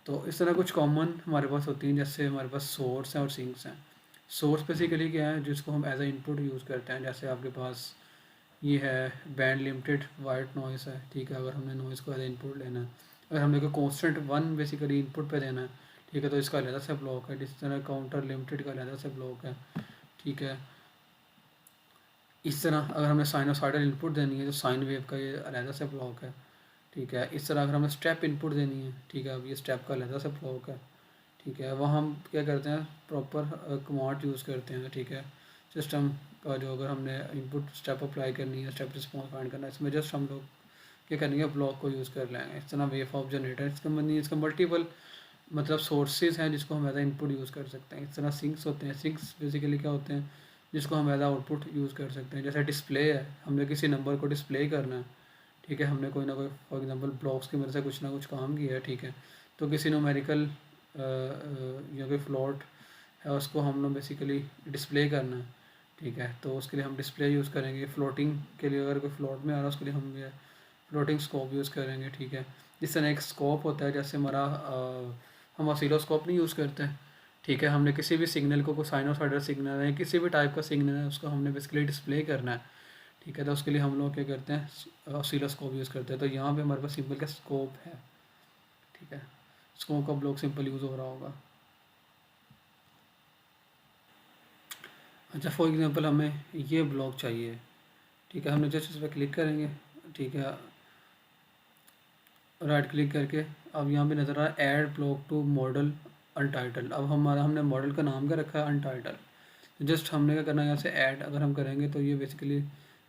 तो इस तरह कुछ कॉमन हमारे पास होती हैं, जैसे हमारे पास सोर्स हैं और सिंक्स हैं। सोर्स बेसिकली क्या है, जिसको हम एज अ इनपुट यूज़ करते हैं। जैसे आपके पास ये है बैंड लिमिटेड वाइट नॉइस है, ठीक है। अगर हमने नॉइस को एज इनपुट लेना है, अगर हमने को कॉन्स्टेंट वन बेसिकली इनपुट पे देना है, ठीक है, तो इसका अलग से ब्लॉक है। जिस तरह काउंटर लिमिटेड का अलग से ब्लॉक है, ठीक है। इस तरह अगर हमें साइनोसॉइडल इनपुट देनी है तो साइन वेव का ये अलग से ब्लॉक है, ठीक है। इस तरह अगर हमें स्टेप इनपुट देनी है, ठीक है, अब ये स्टेप का अलग से ब्लॉक है, ठीक है। वह हम क्या करते हैं, प्रॉपर कमांड यूज़ करते हैं, ठीक है। सिस्टम का जो अगर हमने इनपुट स्टेप अप्लाई करनी है, स्टेप रिस्पॉन्स फाइंड करना है, इसमें जस्ट हम लोग क्या करेंगे, ब्लॉक को यूज़ कर लेंगे। इस तरह वेव ऑफ जनरेटर, इसका मतलब इसका मल्टीपल मतलब सोर्सेज हैं जिसको हम एज इनपुट यूज़ कर सकते हैं। इस तरह सिंक्स होते हैं। सिंक्स बेसिकली क्या होते हैं, जिसको हम एज आउटपुट यूज़ कर सकते हैं। जैसे डिस्प्ले है, हमने किसी नंबर को डिस्प्ले करना है, ठीक है। हमने कोई ना कोई फॉर एग्जांपल ब्लॉक्स की मदद से कुछ ना कुछ काम किया है, ठीक है। तो किसी न्यूमेरिकल या कोई फ्लोट है, उसको हम लोग बेसिकली डिस्प्ले करना है, ठीक है। तो उसके लिए हम डिस्प्ले यूज़ करेंगे। फ्लोटिंग के लिए अगर कोई फ्लोट में आ रहा है उसके लिए हम ये फ्लोटिंग स्कोप यूज़ करेंगे, ठीक है। इस तरह एक स्कोप होता है, जैसे हमारा हम ऑसिलोस्कोप नहीं यूज़ करते, ठीक है। हमने किसी भी सिग्नल को, कोई साइनोसॉइडल सिग्नल है, किसी भी टाइप का सिग्नल है, उसको हमने बेसिकली डिस्प्ले करना है, ठीक है। तो उसके लिए हम लोग क्या करते हैं, ऑसिलोस्कोप यूज़ करते हैं। तो यहाँ पे हमारे पास सिंपल का स्कोप है, ठीक है। स्कोप का ब्लॉक सिंपल यूज़ हो रहा होगा। अच्छा, फॉर एग्जांपल हमें ये ब्लॉक चाहिए, ठीक है। हमने जस्ट इस पर क्लिक करेंगे, ठीक है, राइट क्लिक करके। अब यहाँ पे नज़र आ रहा है add block to model untitled. अब हमारा हमने मॉडल का नाम क्या रखा है, अनटाइटल। जस्ट हमने क्या करना है, यहाँ से ऐड अगर हम करेंगे तो ये बेसिकली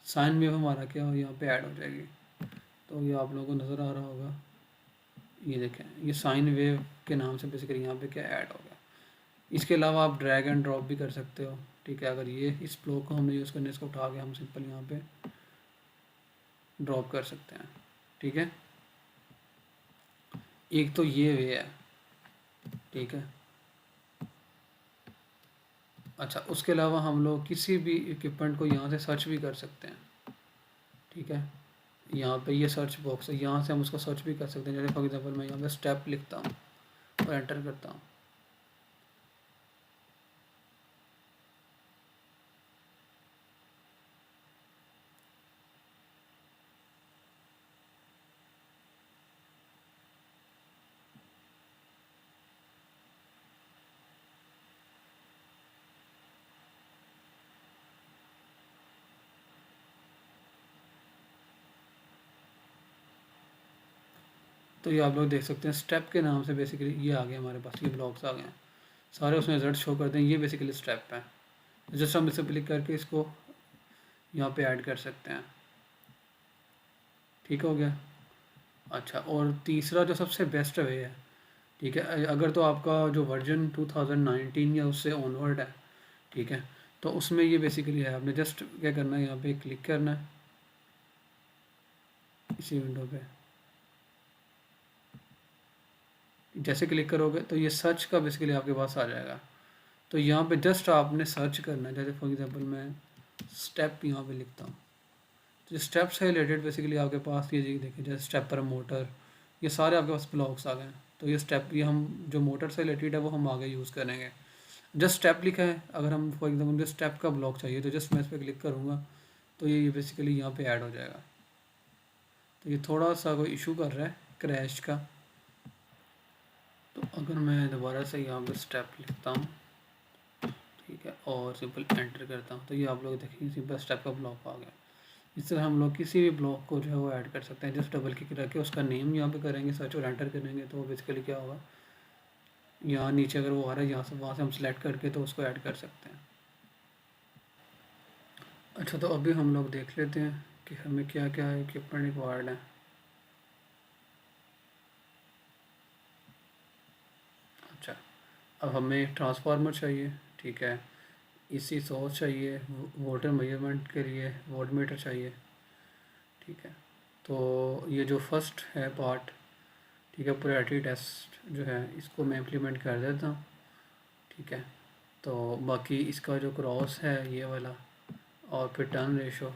साइन वेव हमारा क्या हो, यहाँ पे ऐड हो जाएगी। तो ये आप लोगों को नज़र आ रहा होगा, ये देखें, ये साइन वेव के नाम से बेसिकली यहाँ पे क्या ऐड हो गया। इसके अलावा आप ड्रैग एंड ड्रॉप भी कर सकते हो, ठीक है। अगर ये इस ब्लॉक को हमने यूज़ करने, इसको उठा के हम सिंपल यहाँ पे ड्रॉप कर सकते हैं, ठीक है। एक तो ये वे है, ठीक है। अच्छा, उसके अलावा हम लोग किसी भी इक्विपमेंट को यहाँ से सर्च भी कर सकते हैं, ठीक है। यहाँ पे ये सर्च बॉक्स है, यहाँ से हम उसको सर्च भी कर सकते हैं। जैसे फॉर एग्जांपल मैं यहाँ पे स्टेप लिखता हूँ और एंटर करता हूँ। तो ये आप लोग देख सकते हैं, स्टेप के नाम से बेसिकली ये आ गया हमारे पास, ये ब्लॉक्स आ गए हैं सारे, उसमें रिजल्ट शो करते हैं। ये बेसिकली स्टेप है। जस्ट हम इसे क्लिक करके इसको यहाँ पे ऐड कर सकते हैं, ठीक हो गया। अच्छा, और तीसरा जो सबसे बेस्ट वे है, ठीक है, अगर तो आपका जो वर्जन 2019 या उससे ऑनवर्ड है, ठीक है, तो उसमें ये बेसिकली है। आपने जस्ट क्या करना है, यहाँ पे क्लिक करना है इसी विंडो पे, जैसे क्लिक करोगे तो ये सर्च का बेसिकली आपके पास आ जाएगा। तो यहाँ पे जस्ट आपने सर्च करना है। जैसे फॉर एग्जांपल मैं स्टेप यहाँ पे लिखता हूँ, तो स्टेप से रिलेटेड बेसिकली आपके पास ये जी देखिए, जैसे स्टेपर मोटर, ये सारे आपके पास ब्लॉक्स आ गए हैं। तो ये स्टेप, ये हम जो मोटर से रिलेटेड है वो हम आगे यूज़ करेंगे। जस्ट स्टेप लिखा है, अगर हम फॉर एग्जांपल मुझे स्टेप का ब्लॉक चाहिए तो जस्ट मैं इस पर क्लिक करूँगा तो ये बेसिकली यहाँ पे ऐड हो जाएगा। तो ये थोड़ा सा कोई इशू कर रहा है क्रैश का। तो अगर मैं दोबारा से यहाँ पे स्टेप लिखता हूँ, ठीक है, और सिंपल एंटर करता हूँ, तो ये आप लोग देखिए सिंपल स्टेप का ब्लॉक आ गया। इस तरह हम लोग किसी भी ब्लॉक को जो है वो ऐड कर सकते हैं। जस्ट डबल क्लिक करके उसका नेम यहाँ पे करेंगे सर्च और एंटर करेंगे तो बेसिकली क्या होगा, यहाँ नीचे अगर वो आ रहा है यहाँ से, वहाँ से हम सेलेक्ट करके तो उसको ऐड कर सकते हैं। अच्छा, तो अभी हम लोग देख लेते हैं कि हमें क्या क्या इक्विपमेंट रिक्वायर्ड है। अच्छा, अब हमें ट्रांसफार्मर चाहिए, ठीक है, इसी सोर्स चाहिए, वाटर मेजरमेंट के लिए वाट मीटर चाहिए, ठीक है। तो ये जो फर्स्ट है पार्ट, ठीक है, प्रायोरिटी टेस्ट जो है इसको मैं इम्प्लीमेंट कर देता हूँ, ठीक है। तो बाकी इसका जो क्रॉस है ये वाला, और फिर टर्न रेशो,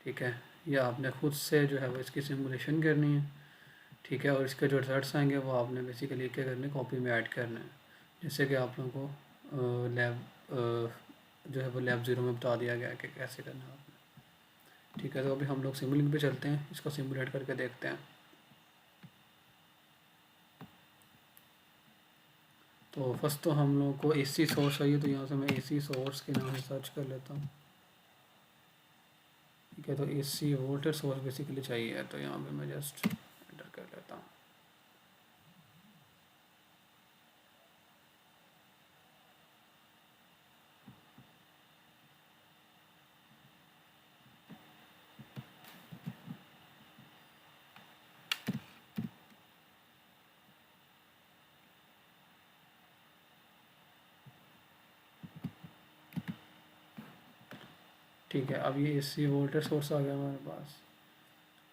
ठीक है, ये आपने खुद से जो है वो इसकी सिमुलेशन करनी है, ठीक है। और इसके जो रिजल्ट्स आएंगे वो आपने बेसिकली क्या करने, कॉपी में ऐड करना है, जैसे कि आप लोगों को लैब जो है वो लैब ज़ीरो में बता दिया गया है कि कैसे करना है आपने, ठीक है। तो अभी हम लोग सिमुलिंग पे चलते हैं, इसको सिमुलेट करके देखते हैं। तो फर्स्ट तो हम लोग को एसी सोर्स चाहिए, तो यहाँ से मैं एसी सोर्स के नाम से सर्च कर लेता हूँ, ठीक है। तो एसी वोल्टेज सोर्स बेसिकली चाहिए, तो यहाँ पे मैं जस्ट एंटर कर लेता हूँ। ठीक है, अब ये एसी वोल्टेज सोर्स आ गया हमारे पास।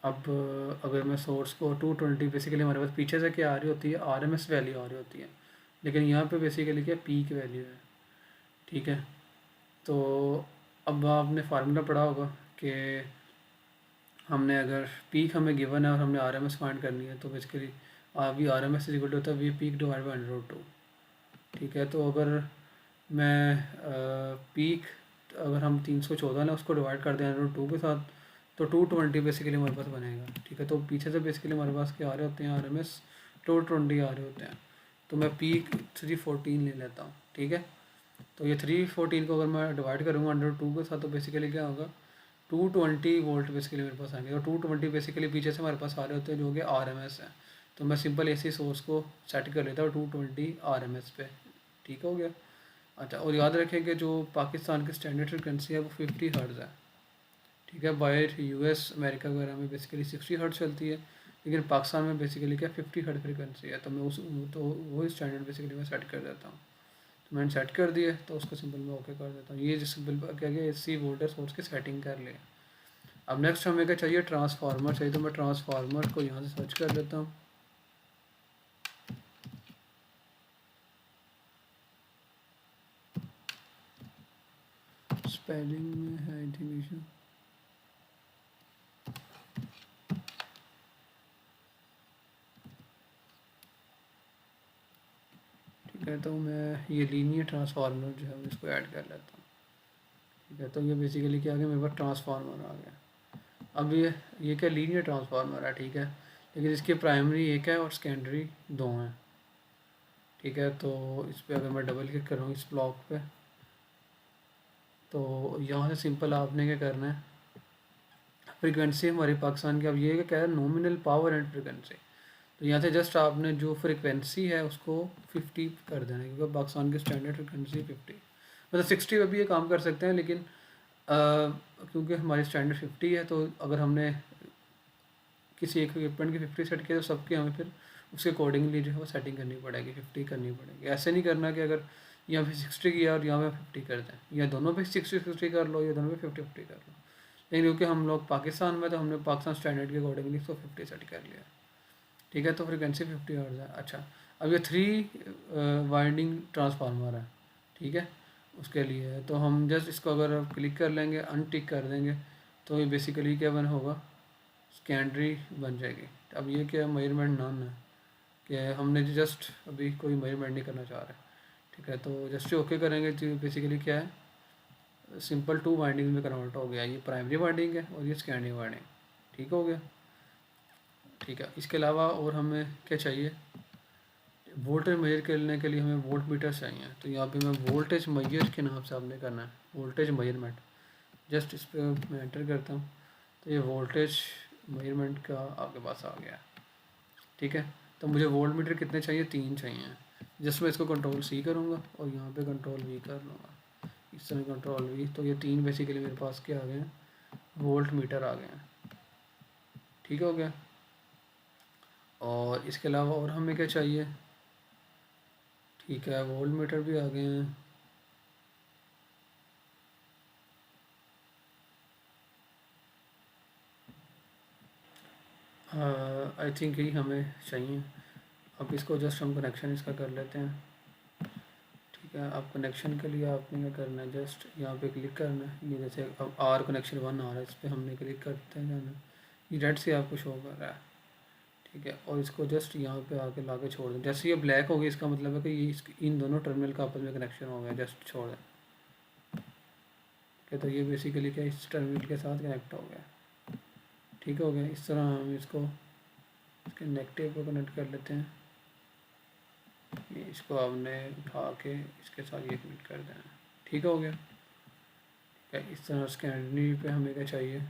अब अगर मैं सोर्स को 220, बेसिकली हमारे पास पीछे से क्या आ रही होती है, आरएमएस वैल्यू आ रही होती है, लेकिन यहाँ पे बेसिकली क्या पीक वैल्यू है, ठीक है। तो अब आपने फार्मूला पढ़ा होगा कि हमने अगर पीक हमें गिवन है और हमने आरएमएस फाइंड करनी है, तो बेसिकली अभी आरएमएस इज इक्वल टू होता है वी पीक डिवाइड बाई √2, ठीक है। तो अगर मैं पीक, अगर हम 314 है उसको डिवाइड कर दें √2 के साथ, तो 220 बेसिकली हमारे पास बनेगा, ठीक है। तो पीछे से बेसिकली हमारे पास क्या आ रहे होते हैं, आरएमएस 220 आ रहे होते हैं। तो मैं पीक 314 ले लेता हूँ, ठीक है। तो ये 314 को अगर मैं डिवाइड करूँगा √2 के साथ, तो बेसिकली क्या होगा, 220 वोल्ट बेसिकली मेरे पास आएंगे। और 220 बेसिकली पीछे से हमारे पास आ रहे होते हैं जो कि आरएमएस है। तो मैं सिंपल एसी सोर्स को सेट कर लेता हूँ 220 आरएमएस पे, ठीक हो गया। अच्छा, और याद रखें कि जो पाकिस्तान की स्टैंडर्ड फ्रिक्वेंसी है वो 50 हर्ट्ज़ है, ठीक है। बाहर यूएस अमेरिका वगैरह में बेसिकली 60 हर्ट्ज़ चलती है, लेकिन पाकिस्तान में बेसिकली क्या 50 हर्ट्ज़ फ्रिक्वेंसी है। तो मैं उस, तो वही स्टैंडर्ड बेसिकली मैं सेट कर देता हूँ। तो मैंने सेट कर दिया, तो उसको सिंपल मैं ओके कर देता हूँ। ये जो सिंपल क्या गया, एसी वोल्टेज सोर्स की सेटिंग कर लिया। अब नेक्स्ट हमें क्या चाहिए, ट्रांसफार्मर चाहिए। तो मैं ट्रांसफार्मर को यहाँ से सर्च कर लेता हूँ। स्पेलिंग में है आई थिंक इशू, ठीक है। तो मैं ये लीनियर ट्रांसफार्मर जो है इसको ऐड कर लेता हूँ, ठीक है। तो ये बेसिकली क्या आ गया, मेरे पास ट्रांसफार्मर आ गया। अब ये क्या लीनियर ट्रांसफार्मर है, ठीक है, लेकिन इसकी प्राइमरी एक है और सेकेंडरी दो हैं, ठीक है। तो इस पर अगर मैं डबल क्लिक करूँ इस ब्लॉक पे, तो यहाँ से सिंपल आपने क्या करना है, फ्रीक्वेंसी हमारी पाकिस्तान की अब ये क्या है, नॉमिनल पावर एंड फ्रीक्वेंसी। तो यहाँ से जस्ट आपने जो फ्रीक्वेंसी है उसको 50 कर देना है, क्योंकि पाकिस्तान की स्टैंडर्ड फ्रीक्वेंसी 50, मतलब 60 में भी ये काम कर सकते हैं, लेकिन क्योंकि हमारी स्टैंडर्ड 50 है, तो अगर हमने किसी एक इक्विपमेंट की 50 सेट किया तो सबकी हमें फिर उसके अकॉर्डिंगली जो है वो सेटिंग करनी पड़ेगी, 50 करनी पड़ेगी। ऐसे नहीं करना कि अगर यहाँ पे 60 किया और यहाँ पे 50 कर दें, या दोनों पे 60-60 कर लो, या दोनों पे 50-50 कर लो। लेकिन क्योंकि हम लोग पाकिस्तान में, तो हमने पाकिस्तान स्टैंडर्ड के अकॉर्डिंगली इसको 50 सेट कर लिया, ठीक है। तो फ्रिक्वेंसी 50 हर्ट्ज़ है। अच्छा, अब ये 3 वाइंडिंग ट्रांसफार्मर है, ठीक है, उसके लिए है। तो हम जस्ट इसको अगर क्लिक कर लेंगे, अनटिक कर देंगे, तो ये बेसिकली क्या बन होगा, सेकेंडरी बन जाएगी। अब ये क्या मेजरमेंट नन है कि हमने जस्ट अभी कोई मेजरमेंट नहीं करना चाह रहे, ठीक है। तो जस्ट ओके करेंगे तो बेसिकली क्या है, सिंपल 2 वाइंडिंग में कन्वर्ट हो गया। ये प्राइमरी वाइंडिंग है और ये सेकेंडरी वाइंडिंग, ठीक हो गया, ठीक है। इसके अलावा और हमें क्या चाहिए, वोल्टेज मेजर करने के लिए हमें वोल्ट मीटर चाहिए। तो यहाँ पे मैं वोल्टेज मेजर के नाम से आपने करना है, वोल्टेज मेजरमेंट। जस्ट इस पर मैं एंटर करता हूँ, तो ये वोल्टेज मेजरमेंट का आपके पास आ गया, ठीक है। तो मुझे वोल्ट मीटर कितने चाहिए, 3 चाहिए। जस्ट मैं इसको कंट्रोल सी करूँगा और यहाँ पे कंट्रोल वी कर लूँगा, इस तरह कंट्रोल वी। तो ये 3 बेसिकली मेरे पास क्या आ गए हैं, वोल्ट मीटर आ गए हैं, ठीक हो गया। और इसके अलावा और हमें क्या चाहिए, ठीक है, वोल्ट मीटर भी आ गए हैं। आई थिंक यही हमें चाहिए। अब इसको जस्ट हम कनेक्शन इसका कर लेते हैं, ठीक है। अब कनेक्शन के लिए आपने क्या करना है, जस्ट यहाँ पे क्लिक करना है। ये जैसे अब आर कनेक्शन 1 आ रहा है, इस पर हमने क्लिक करते हैं जाना, ये रेड से आपको शो कर रहा है, ठीक है। और इसको जस्ट यहाँ पे आके ला के छोड़ दें। जैसे ये ब्लैक हो गया, इसका मतलब है कि ये इन दोनों टर्मिनल का आपस में कनेक्शन हो गया, जस्ट छोड़ दें, ठीक है। तो ये बेसिकली क्या इस टर्मिनल के साथ कनेक्ट हो गया, ठीक हो गया। इस तरह हम इसको इसके नेगेटिव को कनेक्ट कर लेते हैं। ये इसको आपने उठा के इसके साथ ये कनेक्ट कर देना, ठीक हो गया, ठीक है। इस तरह स्कैंडनी पे हमें क्या चाहिए,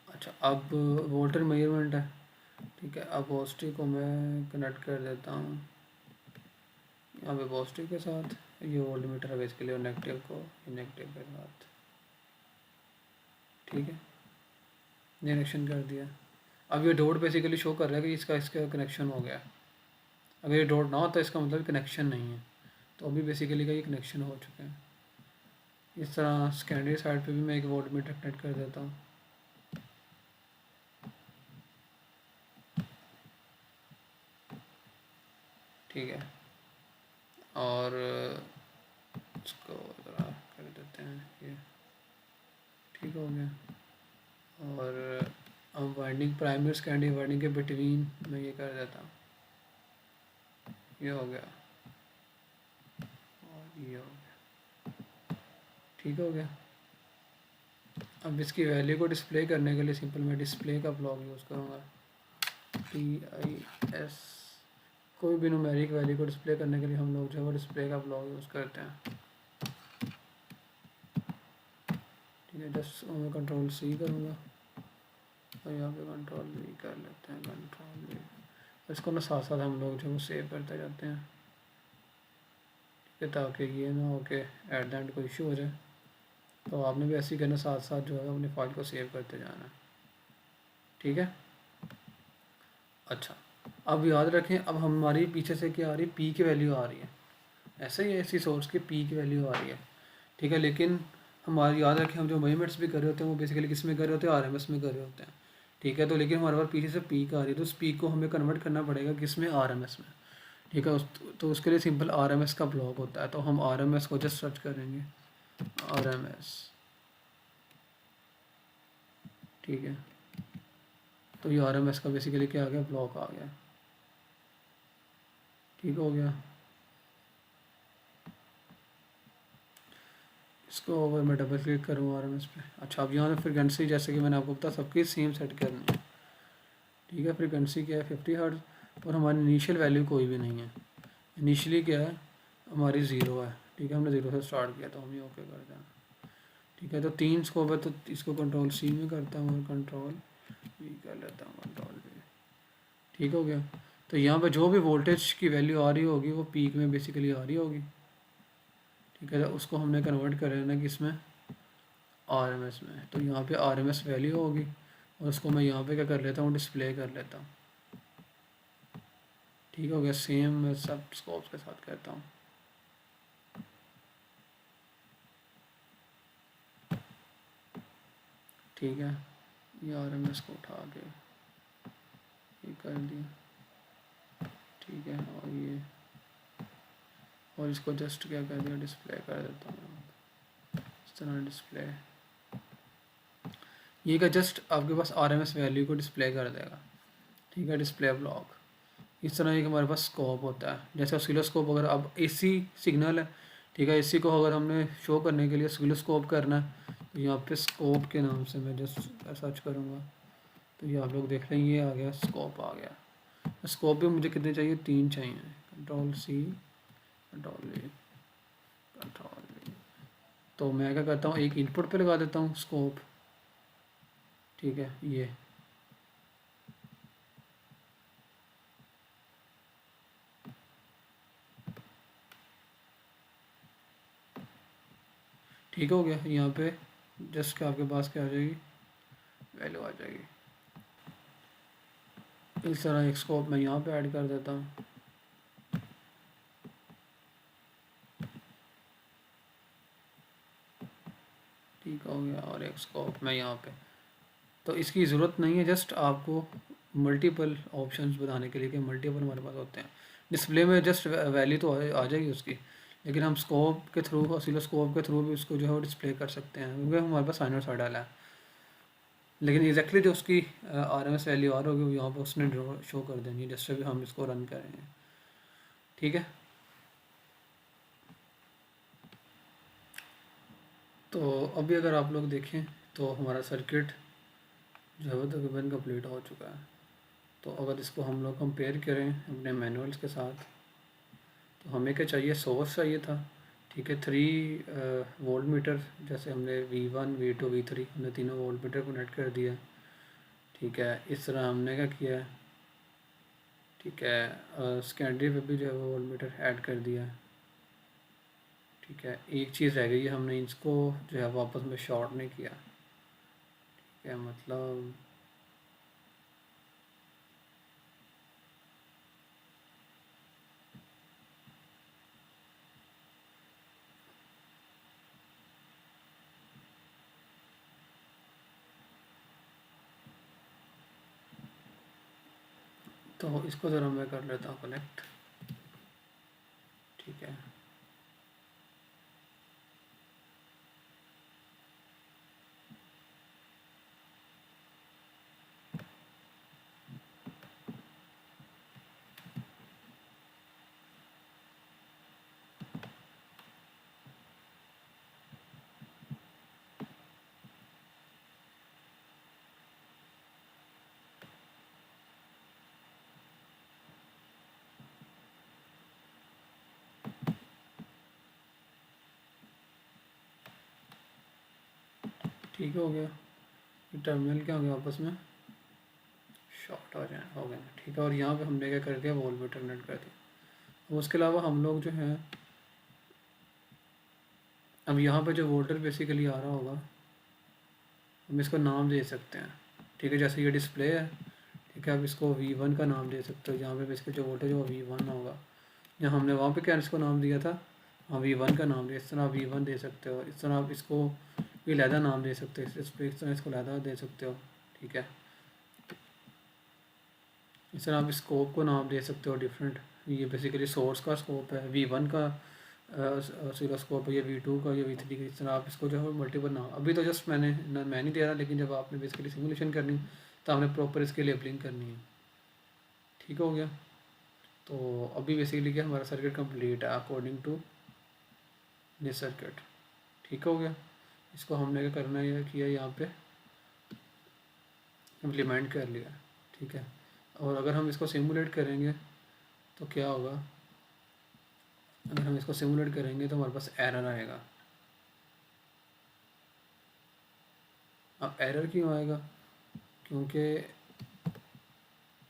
अच्छा। अब वोल्टेज मेजरमेंट है, ठीक है। अब पॉजिटिव को मैं कनेक्ट कर देता हूँ यहाँ पे पॉजिटिव के साथ, ये वोल्ट मीटर है बेसिकली, और नेगेटिव को नेगेटिव के साथ, ठीक है। कनेक्शन कर दिया। अब ये डॉट बेसिकली शो कर रहा है कि इसका इसका कनेक्शन हो गया। अगर ये डॉट ना होता इसका मतलब कनेक्शन नहीं है। तो अभी बेसिकली का ये कनेक्शन हो चुका है। इस तरह सेकेंडरी साइड पे भी मैं एक वोल्ट मीटर कनेक्ट कर देता हूँ, ठीक है। और इसको ज़रा कर देते हैं ये, ठीक हो गया। और अब वाइंडिंग प्राइमरी सेकेंडरी वाइंडिंग के बिटवीन मैं ये कर देता हूँ, ये हो गया और ये हो गया, ठीक हो गया। अब इसकी वैल्यू को डिस्प्ले करने के लिए सिंपल मैं डिस्प्ले का ब्लॉक यूज़ करूँगा, TIS। कोई भी न्यूमेरिक वैल्यू को डिस्प्ले करने के लिए हम लोग जो है वो डिस्प्ले का ब्लॉक यूज़ करते हैं, ठीक है। जस्ट मैं कंट्रोल C करूँगा और यहाँ पे कंट्रोल V कर लेते हैं, कंट्रोल V। इसको ना साथ साथ हम लोग जो है वो सेव करते जाते हैं, ठीक है, ताकि ये ना हो कि एट द एंड कोई इशू हो जाए। तो आपने भी ऐसे ही करना, साथ साथ जो है अपनी फाइल को सेव करते जाना है, ठीक है। अच्छा, अब याद रखें, अब हमारी पीछे से क्या आ रही है, पी की वैल्यू आ रही है, ऐसे ही ऐसी सोर्स की पी की वैल्यू आ रही है, ठीक है। लेकिन हमारी याद रखें, हम जो मेजरमेंट्स भी कर रहे होते हैं वो बेसिकली किस में कर रहे होते हैं, RMS में कर रहे होते हैं, ठीक है। तो लेकिन हमारे पास पीछे से पीक आ रही है, तो उस पीक को हमें कन्वर्ट करना पड़ेगा किस में, RMS में, ठीक है। तो उसके लिए सिंपल RMS का ब्लॉक होता है। तो हम RMS को जस्ट सर्च करेंगे, RMS, ठीक है। तो ये RMS का बेसिकली क्या आ गया, ब्लॉक आ गया, ठीक हो गया। इसको अगर मैं डबल क्लिक करूँ RMS पे, अच्छा। अब यहाँ पे फ्रिक्वेंसी जैसे कि मैंने आपको बताया सबकी सेम सेट करनी है, ठीक है। फ्रिक्वेंसी क्या है, 50 हर्ट्ज, और हमारी इनिशियल वैल्यू कोई भी नहीं है। इनिशियली क्या है, हमारी ज़ीरो है, ठीक है। हमने ज़ीरो से स्टार्ट किया, तो हम ये ओके कर दें, ठीक है। तो 3 स्कोप है, तो इसको कंट्रोल C में करता हूँ और कंट्रोल V कर लेता हूँ, कंट्रोल V, ठीक हो गया। तो यहाँ पे जो भी वोल्टेज की वैल्यू आ रही होगी वो पीक में बेसिकली आ रही होगी, ठीक है। तो उसको हमने कन्वर्ट कर लेना कि इसमें RMS में, तो यहाँ पे RMS वैल्यू होगी, और उसको मैं यहाँ पे क्या कर लेता हूँ, डिस्प्ले कर लेता हूँ, ठीक हो गया। सेम मैं सब स्कोप्स के साथ करता हूँ, ठीक है। यार मैं इसको उठा के ये कर दिया, ठीक है। और ये, और इसको जस्ट क्या कर दिया, डिस्प्ले कर देता हूँ इस तरह डिस्प्ले। ये का जस्ट आपके पास RMS वैल्यू को डिस्प्ले कर देगा, ठीक है। डिस्प्ले ब्लॉक इस तरह एक हमारे पास स्कोप होता है। जैसे ऑसिलोस्कोप, अगर अब AC सिग्नल है, ठीक है, AC को अगर हमने शो करने के लिए ऑसिलोस्कोप करना है तो यहाँ पे स्कोप के नाम से मैं जस्ट सर्च करूँगा तो ये आप लोग देख रहे हैं, ये आ गया, स्कोप आ गया। स्कोप भी मुझे कितने चाहिए, 3 चाहिए। Ctrl+C, Ctrl+V, Ctrl+V। तो मैं क्या करता हूँ, एक इनपुट पे लगा देता हूँ स्कोप, ठीक है। ये ठीक हो गया। यहाँ पे जस्ट आपके पास क्या आ जाएगी, वैल्यू आ जाएगी। इस तरह एक स्कोप मैं यहाँ पे ऐड कर देता हूँ, ठीक हो गया। और एक स्कोप मैं यहाँ पे, तो इसकी ज़रूरत नहीं है, जस्ट आपको मल्टीपल ऑप्शंस बताने के लिए कि मल्टीपल हमारे पास होते हैं। डिस्प्ले में जस्ट वैल्यू तो आ जाएगी उसकी, लेकिन हम स्कोप के थ्रू, ऑसिलोस्कोप के थ्रू भी उसको जो है वो डिस्प्ले कर सकते हैं, क्योंकि हमारे पास साइनोसॉइडल है। लेकिन एग्जैक्टली जो उसकी RMS वैल्यू आ रही होगी वो यहाँ पर उसने शो कर देनी है, जैसे भी हम इसको रन करेंगे, ठीक है। तो अभी अगर आप लोग देखें तो हमारा सर्किट जो है वो तकरीबन कंप्लीट हो चुका है। तो अगर इसको हम लोग कंपेयर करें अपने मैनुअल्स के साथ, तो हमें क्या चाहिए, सोर्स चाहिए था, ठीक है। 3 वोल्ट मीटर, जैसे हमने V1 V2 V3 हमने तीनों वोल्ट मीटर कनेक्ट कर दिया, ठीक है। इस तरह हमने क्या किया है, ठीक है। सेकेंडरी पे भी जो है वो वोल्ट मीटर ऐड कर दिया, ठीक है। एक चीज़ रह गई है, हमने इसको जो है वापस में शॉर्ट नहीं किया, ठीक है। मतलब तो इसको ज़रा मैं कर लेता हूँ कनेक्ट, ठीक है। ठीक हो गया, ये टर्मिनल क्या हो गया, आपस में शॉर्ट हो जाए, हो गया, ठीक है। और यहाँ पे हमने क्या कर दिया, वोल्ट मीटर कनेक्ट कर दिया। उसके अलावा हम लोग जो है, अब यहाँ पे जो वोल्टेज बेसिकली आ रहा होगा, हम इसको नाम दे सकते हैं, ठीक है। जैसे ये डिस्प्ले है, ठीक है, आप इसको V1 का नाम दे सकते हो। यहाँ पे बेसिकली जो वोल्टेज है वो V1 होगा। जहाँ हमने वहाँ पे क्या इसको नाम दिया था, हाँ V1 का नाम दिया, इस तरह आप V1 दे सकते हो। इस तरह आप इसको भी लैदा नाम दे सकते हो, इस तरह इसको लैदा दे सकते हो, ठीक है। इस तरह आप स्कोप को नाम दे सकते हो डिफरेंट। ये बेसिकली सोर्स का स्कोप है, V1 का ऑसिलोस्कोप है, ये V2 का, ये V3 का। इस तरह आप इसको जो है मल्टीपल नाम, अभी तो जस्ट मैं नहीं दे रहा, लेकिन जब आपने बेसिकली सिमुलेशन करनी तो आपने प्रॉपर इसके लेबलिंग करनी है, ठीक हो गया। तो अभी बेसिकली क्या, हमारा सर्किट कंप्लीट है अकॉर्डिंग टू दिस सर्किट, ठीक हो गया। इसको हमने क्या करना है, किया यहाँ पे इम्प्लीमेंट कर लिया, ठीक है। और अगर हम इसको सिमुलेट करेंगे तो क्या होगा, अगर हम इसको सिमुलेट करेंगे तो हमारे पास एरर आएगा। अब एरर क्यों आएगा, क्योंकि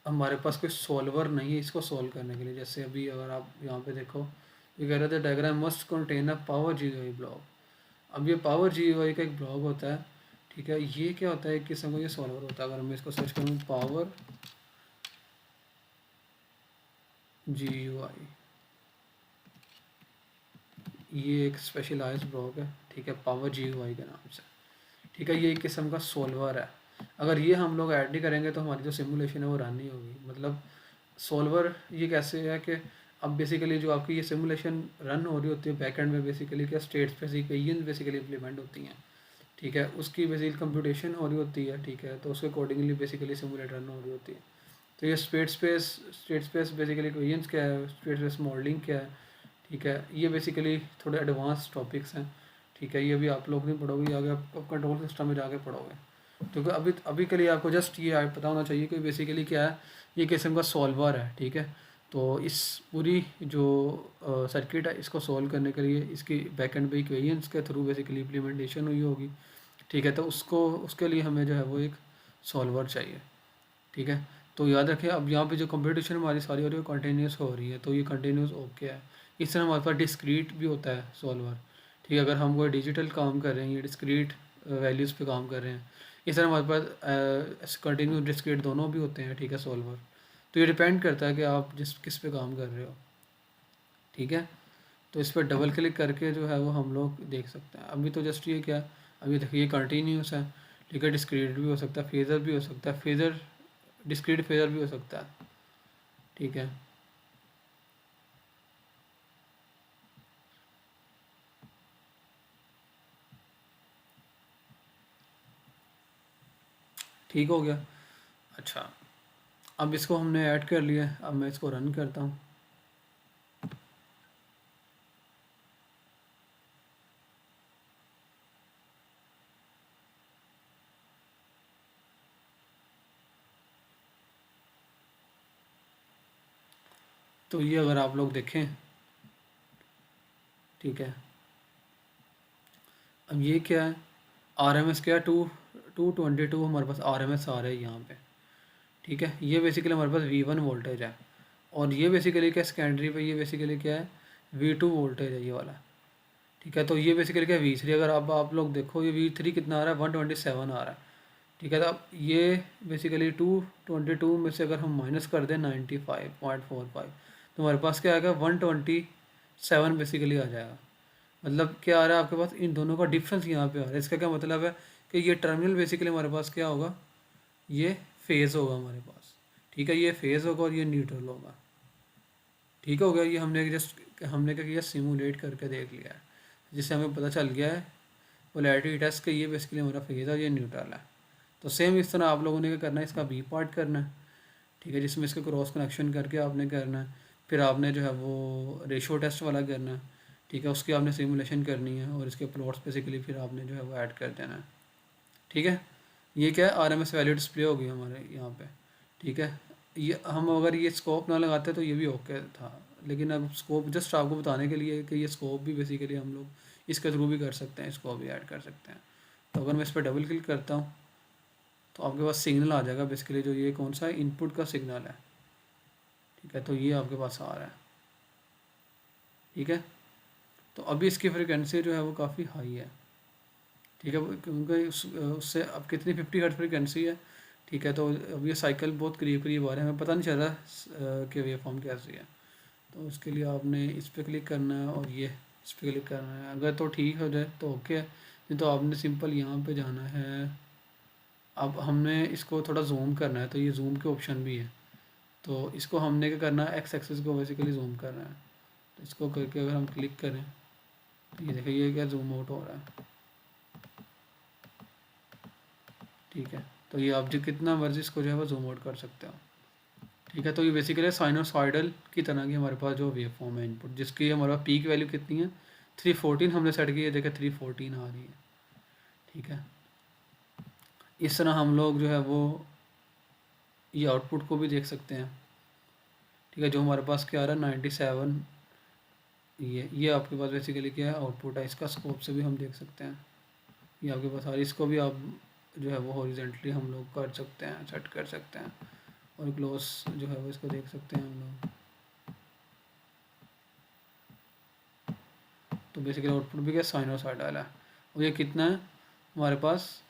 हमारे पास कोई सॉल्वर नहीं है इसको सॉल्व करने के लिए। जैसे अभी अगर आप यहाँ पे देखो, ये कह रहे थे diagram must contain a power GUI block. अब ये पावर GUI का एक ब्लॉक होता है, ठीक है। ये क्या होता है, एक किस्म का ये सॉल्वर होता है। अगर मैं इसको सर्च करूँ, पावर GUI, ये एक स्पेशलाइज्ड ब्लॉक है, ठीक है, पावर GUI के नाम से, ठीक है। ये एक किस्म का सॉल्वर है। अगर ये हम लोग ऐड नहीं करेंगे तो हमारी जो सिमुलेशन है वो रन नहीं होगी। मतलब सॉल्वर ये कैसे है कि अब बेसिकली जो आपकी ये सिमुलेशन रन हो रही होती है बैक एंड में, बेसिकली क्या स्टेट स्पेसिफिकेशन बेसिकली इम्प्लीमेंट होती हैं, ठीक है, उसकी बेसिकली कंप्यूटेशन हो रही होती है, ठीक है, तो उसके अकॉर्डिंगली बेसिकली सिमुलेट रन हो रही होती है। तो ये स्टेट स्पेस बेसिकली इक्वेशंस क्या है, स्टेट स्पेस मॉडलिंग क्या है, ठीक है, ये बेसिकली थोड़े एडवांस टॉपिक्स हैं, ठीक है, ये भी आप लोग नहीं पढ़ोगे, ये आगे आप कंट्रोल सिस्टम में जाके पढ़ोगे। क्योंकि अभी अभी के लिए आपको जस्ट ये पता होना चाहिए कि बेसिकली क्या है, ये किस्म का सॉल्वर है, ठीक है। तो इस पूरी जो सर्किट है इसको सॉल्व करने के लिए इसकी बैक एंड पे इक्वेशंस के थ्रू बेसिकली इम्प्लीमेंटेशन हुई होगी, ठीक है, तो उसको उसके लिए हमें जो है वो एक सॉल्वर चाहिए, ठीक है। तो याद रखें अब यहाँ पे जो कंप्यूटेशन हमारी सारी हो रही है कंटिन्यूस हो रही है, तो ये कंटिन्यूस ओके है। इस तरह हमारे पास डिस्क्रीट भी होता है सॉल्वर, ठीक है, अगर हम कोई डिजिटल काम कर रहे हैं या डिस्क्रीट वैल्यूज़ पे काम कर रहे हैं, इस तरह हमारे पास कंटिन्यूस डिस्क्रीट दोनों भी होते हैं, ठीक है, सॉल्वर। तो ये डिपेंड करता है कि आप जिस किस पे काम कर रहे हो, ठीक है। तो इस पर डबल क्लिक करके जो है वो हम लोग देख सकते हैं। अभी तो जस्ट ये क्या, अभी देखिए ये कंटिन्यूस है, ठीक है, डिस्क्रीट भी हो सकता है, फेज़र भी हो सकता है, फेज़र डिस्क्रीट फेज़र भी हो सकता है, ठीक है। ठीक हो गया। अच्छा, अब इसको हमने ऐड कर लिया, अब मैं इसको रन करता हूँ। तो ये अगर आप लोग देखें, ठीक है, अब ये क्या है, आर एम एस क्या है, 222 हमारे पास आर एम एस आ रहा है यहाँ पे, ठीक है, ये बेसिकली हमारे पास V1 वोल्टेज है, और ये बेसिकली क्या सेकेंडरी पे ये बेसिकली क्या है V2 वोल्टेज है ये वाला, ठीक है। तो ये बेसिकली क्या V3, अगर अब आप लोग देखो ये V3 कितना आ रहा है, 127 आ रहा है, ठीक है। तो अब ये बेसिकली 222 में से अगर हम माइनस कर दें 95.45, तो हमारे पास क्या आएगा, 127 बेसिकली आ जाएगा। मतलब क्या आ रहा है आपके पास, इन दोनों का डिफरेंस यहाँ पे आ रहा है। इसका क्या मतलब है कि ये टर्मिनल बेसिकली हमारे पास क्या होगा, ये फेज़ होगा हमारे पास, ठीक है, ये फेज़ होगा और ये न्यूट्रल होगा, ठीक हो गया। ये हमने क्या किया, सिमुलेट करके देख लिया है, जिससे हमें पता चल गया है पोलैरिटी टेस्ट के ये बेसिकली हमारा फेज़ है और ये न्यूट्रल है। तो सेम इस तरह आप लोगों ने क्या करना है, इसका बी पार्ट करना है, ठीक है, जिसमें इसका क्रॉस कनेक्शन करके आपने करना है। फिर आपने जो है वो रेशो टेस्ट वाला करना है, ठीक है, उसकी आपने सिमुलेशन करनी है और इसके प्लॉट्स बेसिकली फिर आपने जो है वो ऐड कर देना है, ठीक है। ये क्या है, आरएमएस वैल्यू डिस्प्ले होगी हमारे यहाँ पे, ठीक है। ये हम अगर ये स्कोप ना लगाते तो ये भी ओके था, लेकिन अब स्कोप जस्ट आपको बताने के लिए कि ये स्कोप भी बेसिकली हम लोग इसके थ्रू भी कर सकते हैं, इसको भी ऐड कर सकते हैं। तो अगर मैं इस पर डबल क्लिक करता हूँ तो आपके पास सिग्नल आ जाएगा, बेसिकली जो ये कौन सा है, इनपुट का सिग्नल है, ठीक है, तो ये आपके पास आ रहा है, ठीक है। तो अभी इसकी फ्रिक्वेंसी जो है वो काफ़ी हाई है, ठीक है, क्योंकि उससे अब कितनी 50 हर्ट्ज फ्रिक्वेंसी है, ठीक है। तो अब ये साइकिल बहुत करीब करीब आ रहे हैं, हमें पता नहीं चल रहा कि वेव फॉर्म कैसी है। तो उसके लिए आपने इस पर क्लिक करना है और ये इस पर क्लिक करना है, अगर तो ठीक हो जाए तो ओके है, नहीं तो आपने सिंपल यहाँ पे जाना है। अब हमने इसको थोड़ा जूम करना है, तो ये जूम के ऑप्शन भी है, तो इसको हमने क्या करना है, एक्स एक्सिस को बेसिकली जूम करना है। तो इसको करके अगर हम क्लिक करें तो ये देखिए ये क्या जूम आउट हो रहा है, ठीक है। तो ये आप जो कितना मर्जी इसको जो है वो जूम आउट कर सकते हो, ठीक है। तो ये बेसिकली साइनोसॉइडल की तरह की हमारे पास जो वेव फॉर्म है इनपुट, जिसकी हमारे पास पीक वैल्यू कितनी है, 314 हमने सेट की है, देखिए 314 आ रही है, ठीक है। इस तरह हम लोग जो है वो ये आउटपुट को भी देख सकते हैं, ठीक है, जो हमारे पास क्या आ रहा है 97, ये आपके पास बेसिकली क्या है आउटपुट है, इसका स्कोप से भी हम देख सकते हैं, ये आपके पास आ रही, इसको भी आप जो है वो हॉरिजेंटली हम लोग कर सकते हैं, सेट कर सकते हैं, और क्लोज जो है वो इसको देख सकते हैं हम लोग। तो बेसिकली आउटपुट भी क्या साइनोसॉइडल है, और ये कितना है हमारे पास,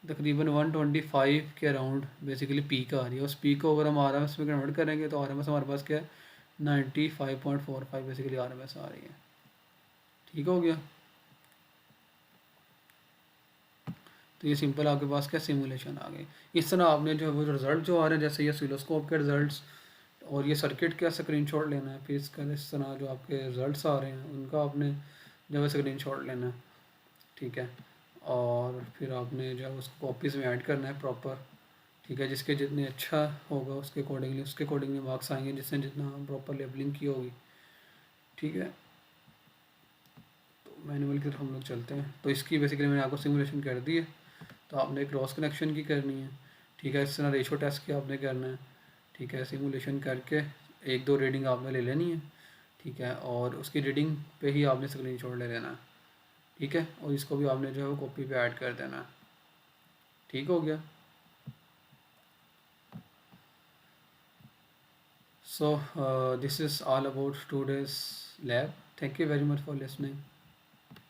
तकरीबन 125 के अराउंड बेसिकली पीक आ रही है। उस पीक को अगर हम आर एम एस में कन्वर्ट करेंगे तो आर एम एस हमारे पास क्या है 95.45 बेसिकली आर एम एस आ रही है, ठीक हो गया। तो ये सिंपल आपके पास क्या सिमुलेशन आ गई। इस तरह आपने जो है वो रिज़ल्ट जो आ रहे हैं, जैसे ये ऑसिलोस्कोप के रिज़ल्ट्स और ये सर्किट का स्क्रीनशॉट लेना है, फिर इसका इस तरह जो आपके रिज़ल्ट्स आ रहे हैं उनका आपने जो है स्क्रीनशॉट लेना है, ठीक है। और फिर आपने जो है उसको कॉपीज़ में ऐड करना है प्रॉपर, ठीक है। जिसके जितने अच्छा होगा उसके अकॉर्डिंगली मार्क्स आएंगे, जिसने जितना प्रॉपर लेबलिंग की होगी, ठीक है। तो मैनुअल की तरफ हम लोग चलते हैं। तो इसकी बेसिकली मैंने आपको सिमुलेशन कर दी है। तो आपने क्रॉस कनेक्शन की करनी है, ठीक है। इस तरह रेशो टेस्ट की आपने करना है, ठीक है। सिमुलेशन करके एक दो रीडिंग आपने ले लेनी है, ठीक है। और उसकी रीडिंग पे ही आपने स्क्रीनशॉट ले लेना है, ठीक है। और इसको भी आपने जो है वो कॉपी पे ऐड कर देना है, ठीक हो गया। So this is all about today's lab. Thank you very much for listening.